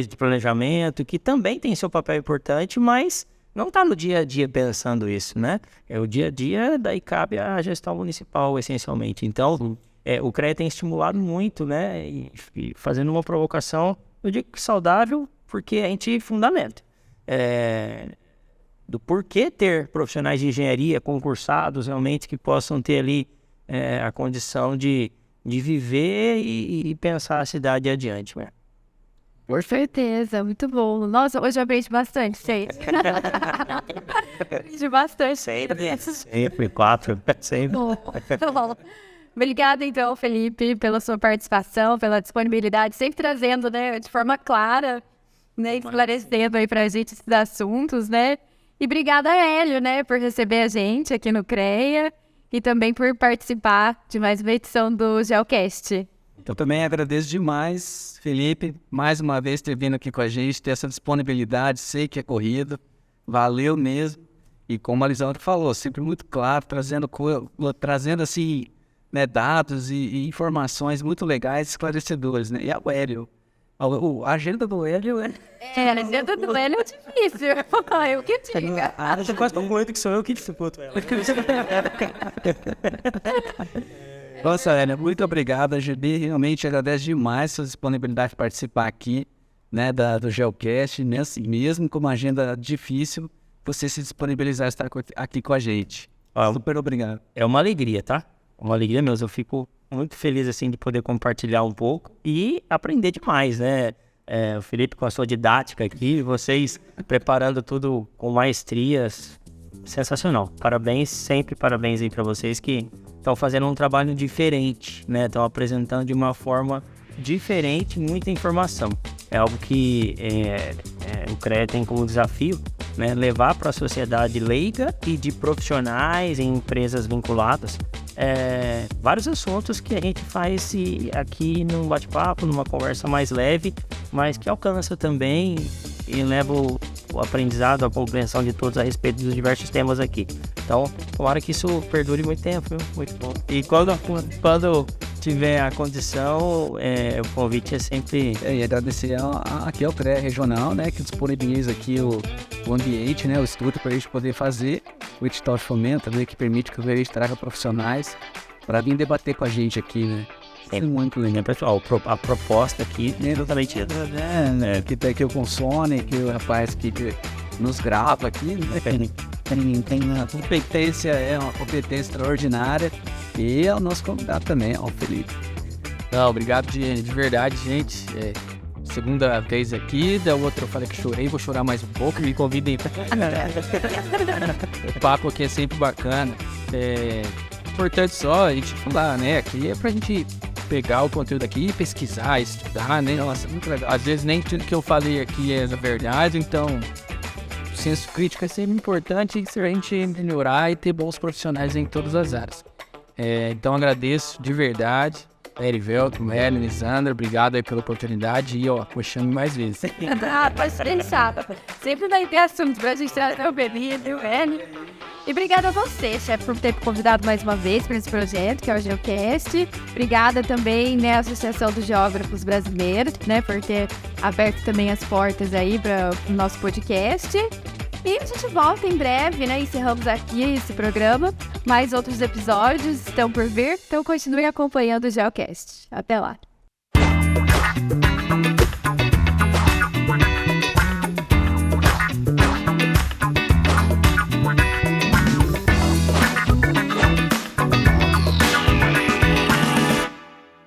de planejamento, que também tem seu papel importante, mas não está no dia a dia pensando isso, né? O dia a dia, daí cabe à gestão municipal, essencialmente. Então, o CREA tem estimulado muito, né? E fazendo uma provocação, eu digo que saudável, porque a gente fundamenta. Do porquê ter profissionais de engenharia concursados, realmente, que possam ter ali a condição de viver e pensar a cidade adiante, né? Com certeza, muito bom. Nossa, hoje eu aprendi bastante, gente. Aprendi bastante. Sempre, 4, sempre. Bom. Obrigada, então, Felipe, pela sua participação, pela disponibilidade, sempre trazendo, né, de forma clara, né, esclarecendo aí pra gente esses assuntos, né? E obrigada, Hélio, né, por receber a gente aqui no CREA e também por participar de mais uma edição do Geocast. Eu também agradeço demais, Felipe, mais uma vez ter vindo aqui com a gente, ter essa disponibilidade, sei que é corrido, valeu mesmo. E como a Lisandra falou, sempre muito claro, trazendo assim, né, dados e informações muito legais, esclarecedores, né? E a Hélio, A agenda do Hélio é... A agenda do Hélio é difícil. Eu que diga. Você quase tão doido que sou eu que disputo ela. Nossa, Hélio, muito obrigado. A GB realmente agradece demais sua disponibilidade de participar aqui, né, do Geocast, mesmo com uma agenda difícil, você se disponibilizar a estar aqui com a gente. Super obrigado. É uma alegria, tá? Uma alegria mesmo. Eu fico muito feliz, assim, de poder compartilhar um pouco e aprender demais, né? O Felipe com a sua didática aqui, vocês preparando tudo com maestrias, sensacional. Parabéns, sempre parabéns aí para vocês que estão fazendo um trabalho diferente, né? Estão apresentando de uma forma diferente muita informação. É algo que o CREA tem como desafio, né? Levar para a sociedade leiga e de profissionais em empresas vinculadas vários assuntos que a gente faz aqui num bate-papo, numa conversa mais leve, mas que alcança também e leva o aprendizado, a compreensão de todos a respeito dos diversos temas aqui. Então, tomara que isso perdure muito tempo, viu? Muito bom. E quando tiver a condição, o convite é sempre... E agradecer aqui ao CREA Regional, né, que disponibiliza aqui o ambiente, né, o estúdio para a gente poder fazer o edital de fomento, né, que permite que o gerente traga profissionais para vir debater com a gente aqui, né. É muito legal, pessoal. A proposta aqui é exatamente isso. Que tem aqui o Consone, que o rapaz que nos grava aqui, né, tem uma competência, uma competência extraordinária. E é o nosso convidado também, o Felipe. Não, obrigado de verdade, gente. Segunda vez aqui, da outra eu falei que chorei, vou chorar mais um pouco, me convidem pra... O papo aqui é sempre bacana. Importante só a gente falar, né? Aqui é pra gente pegar o conteúdo aqui e pesquisar, estudar, né? Nossa, muito legal. Às vezes nem tudo que eu falei aqui é a verdade, então o senso crítico é sempre importante se a gente melhorar e ter bons profissionais em todas as áreas. Então agradeço de verdade, Erivelto, Hélio, Lisandra, obrigado aí pela oportunidade e puxando mais vezes. Pode pensar. Sempre vai ter assunto pra gente trazer o Benito e o Hélio. E obrigada a você, chefe, por ter me convidado mais uma vez para esse projeto, que é o Geocast. Obrigada também, né, à Associação dos Geógrafos Brasileiros, né, por ter aberto também as portas aí para o nosso podcast. E a gente volta em breve, né? Encerramos aqui esse programa. Mais outros episódios estão por vir, então continue acompanhando o Geocast. Até lá!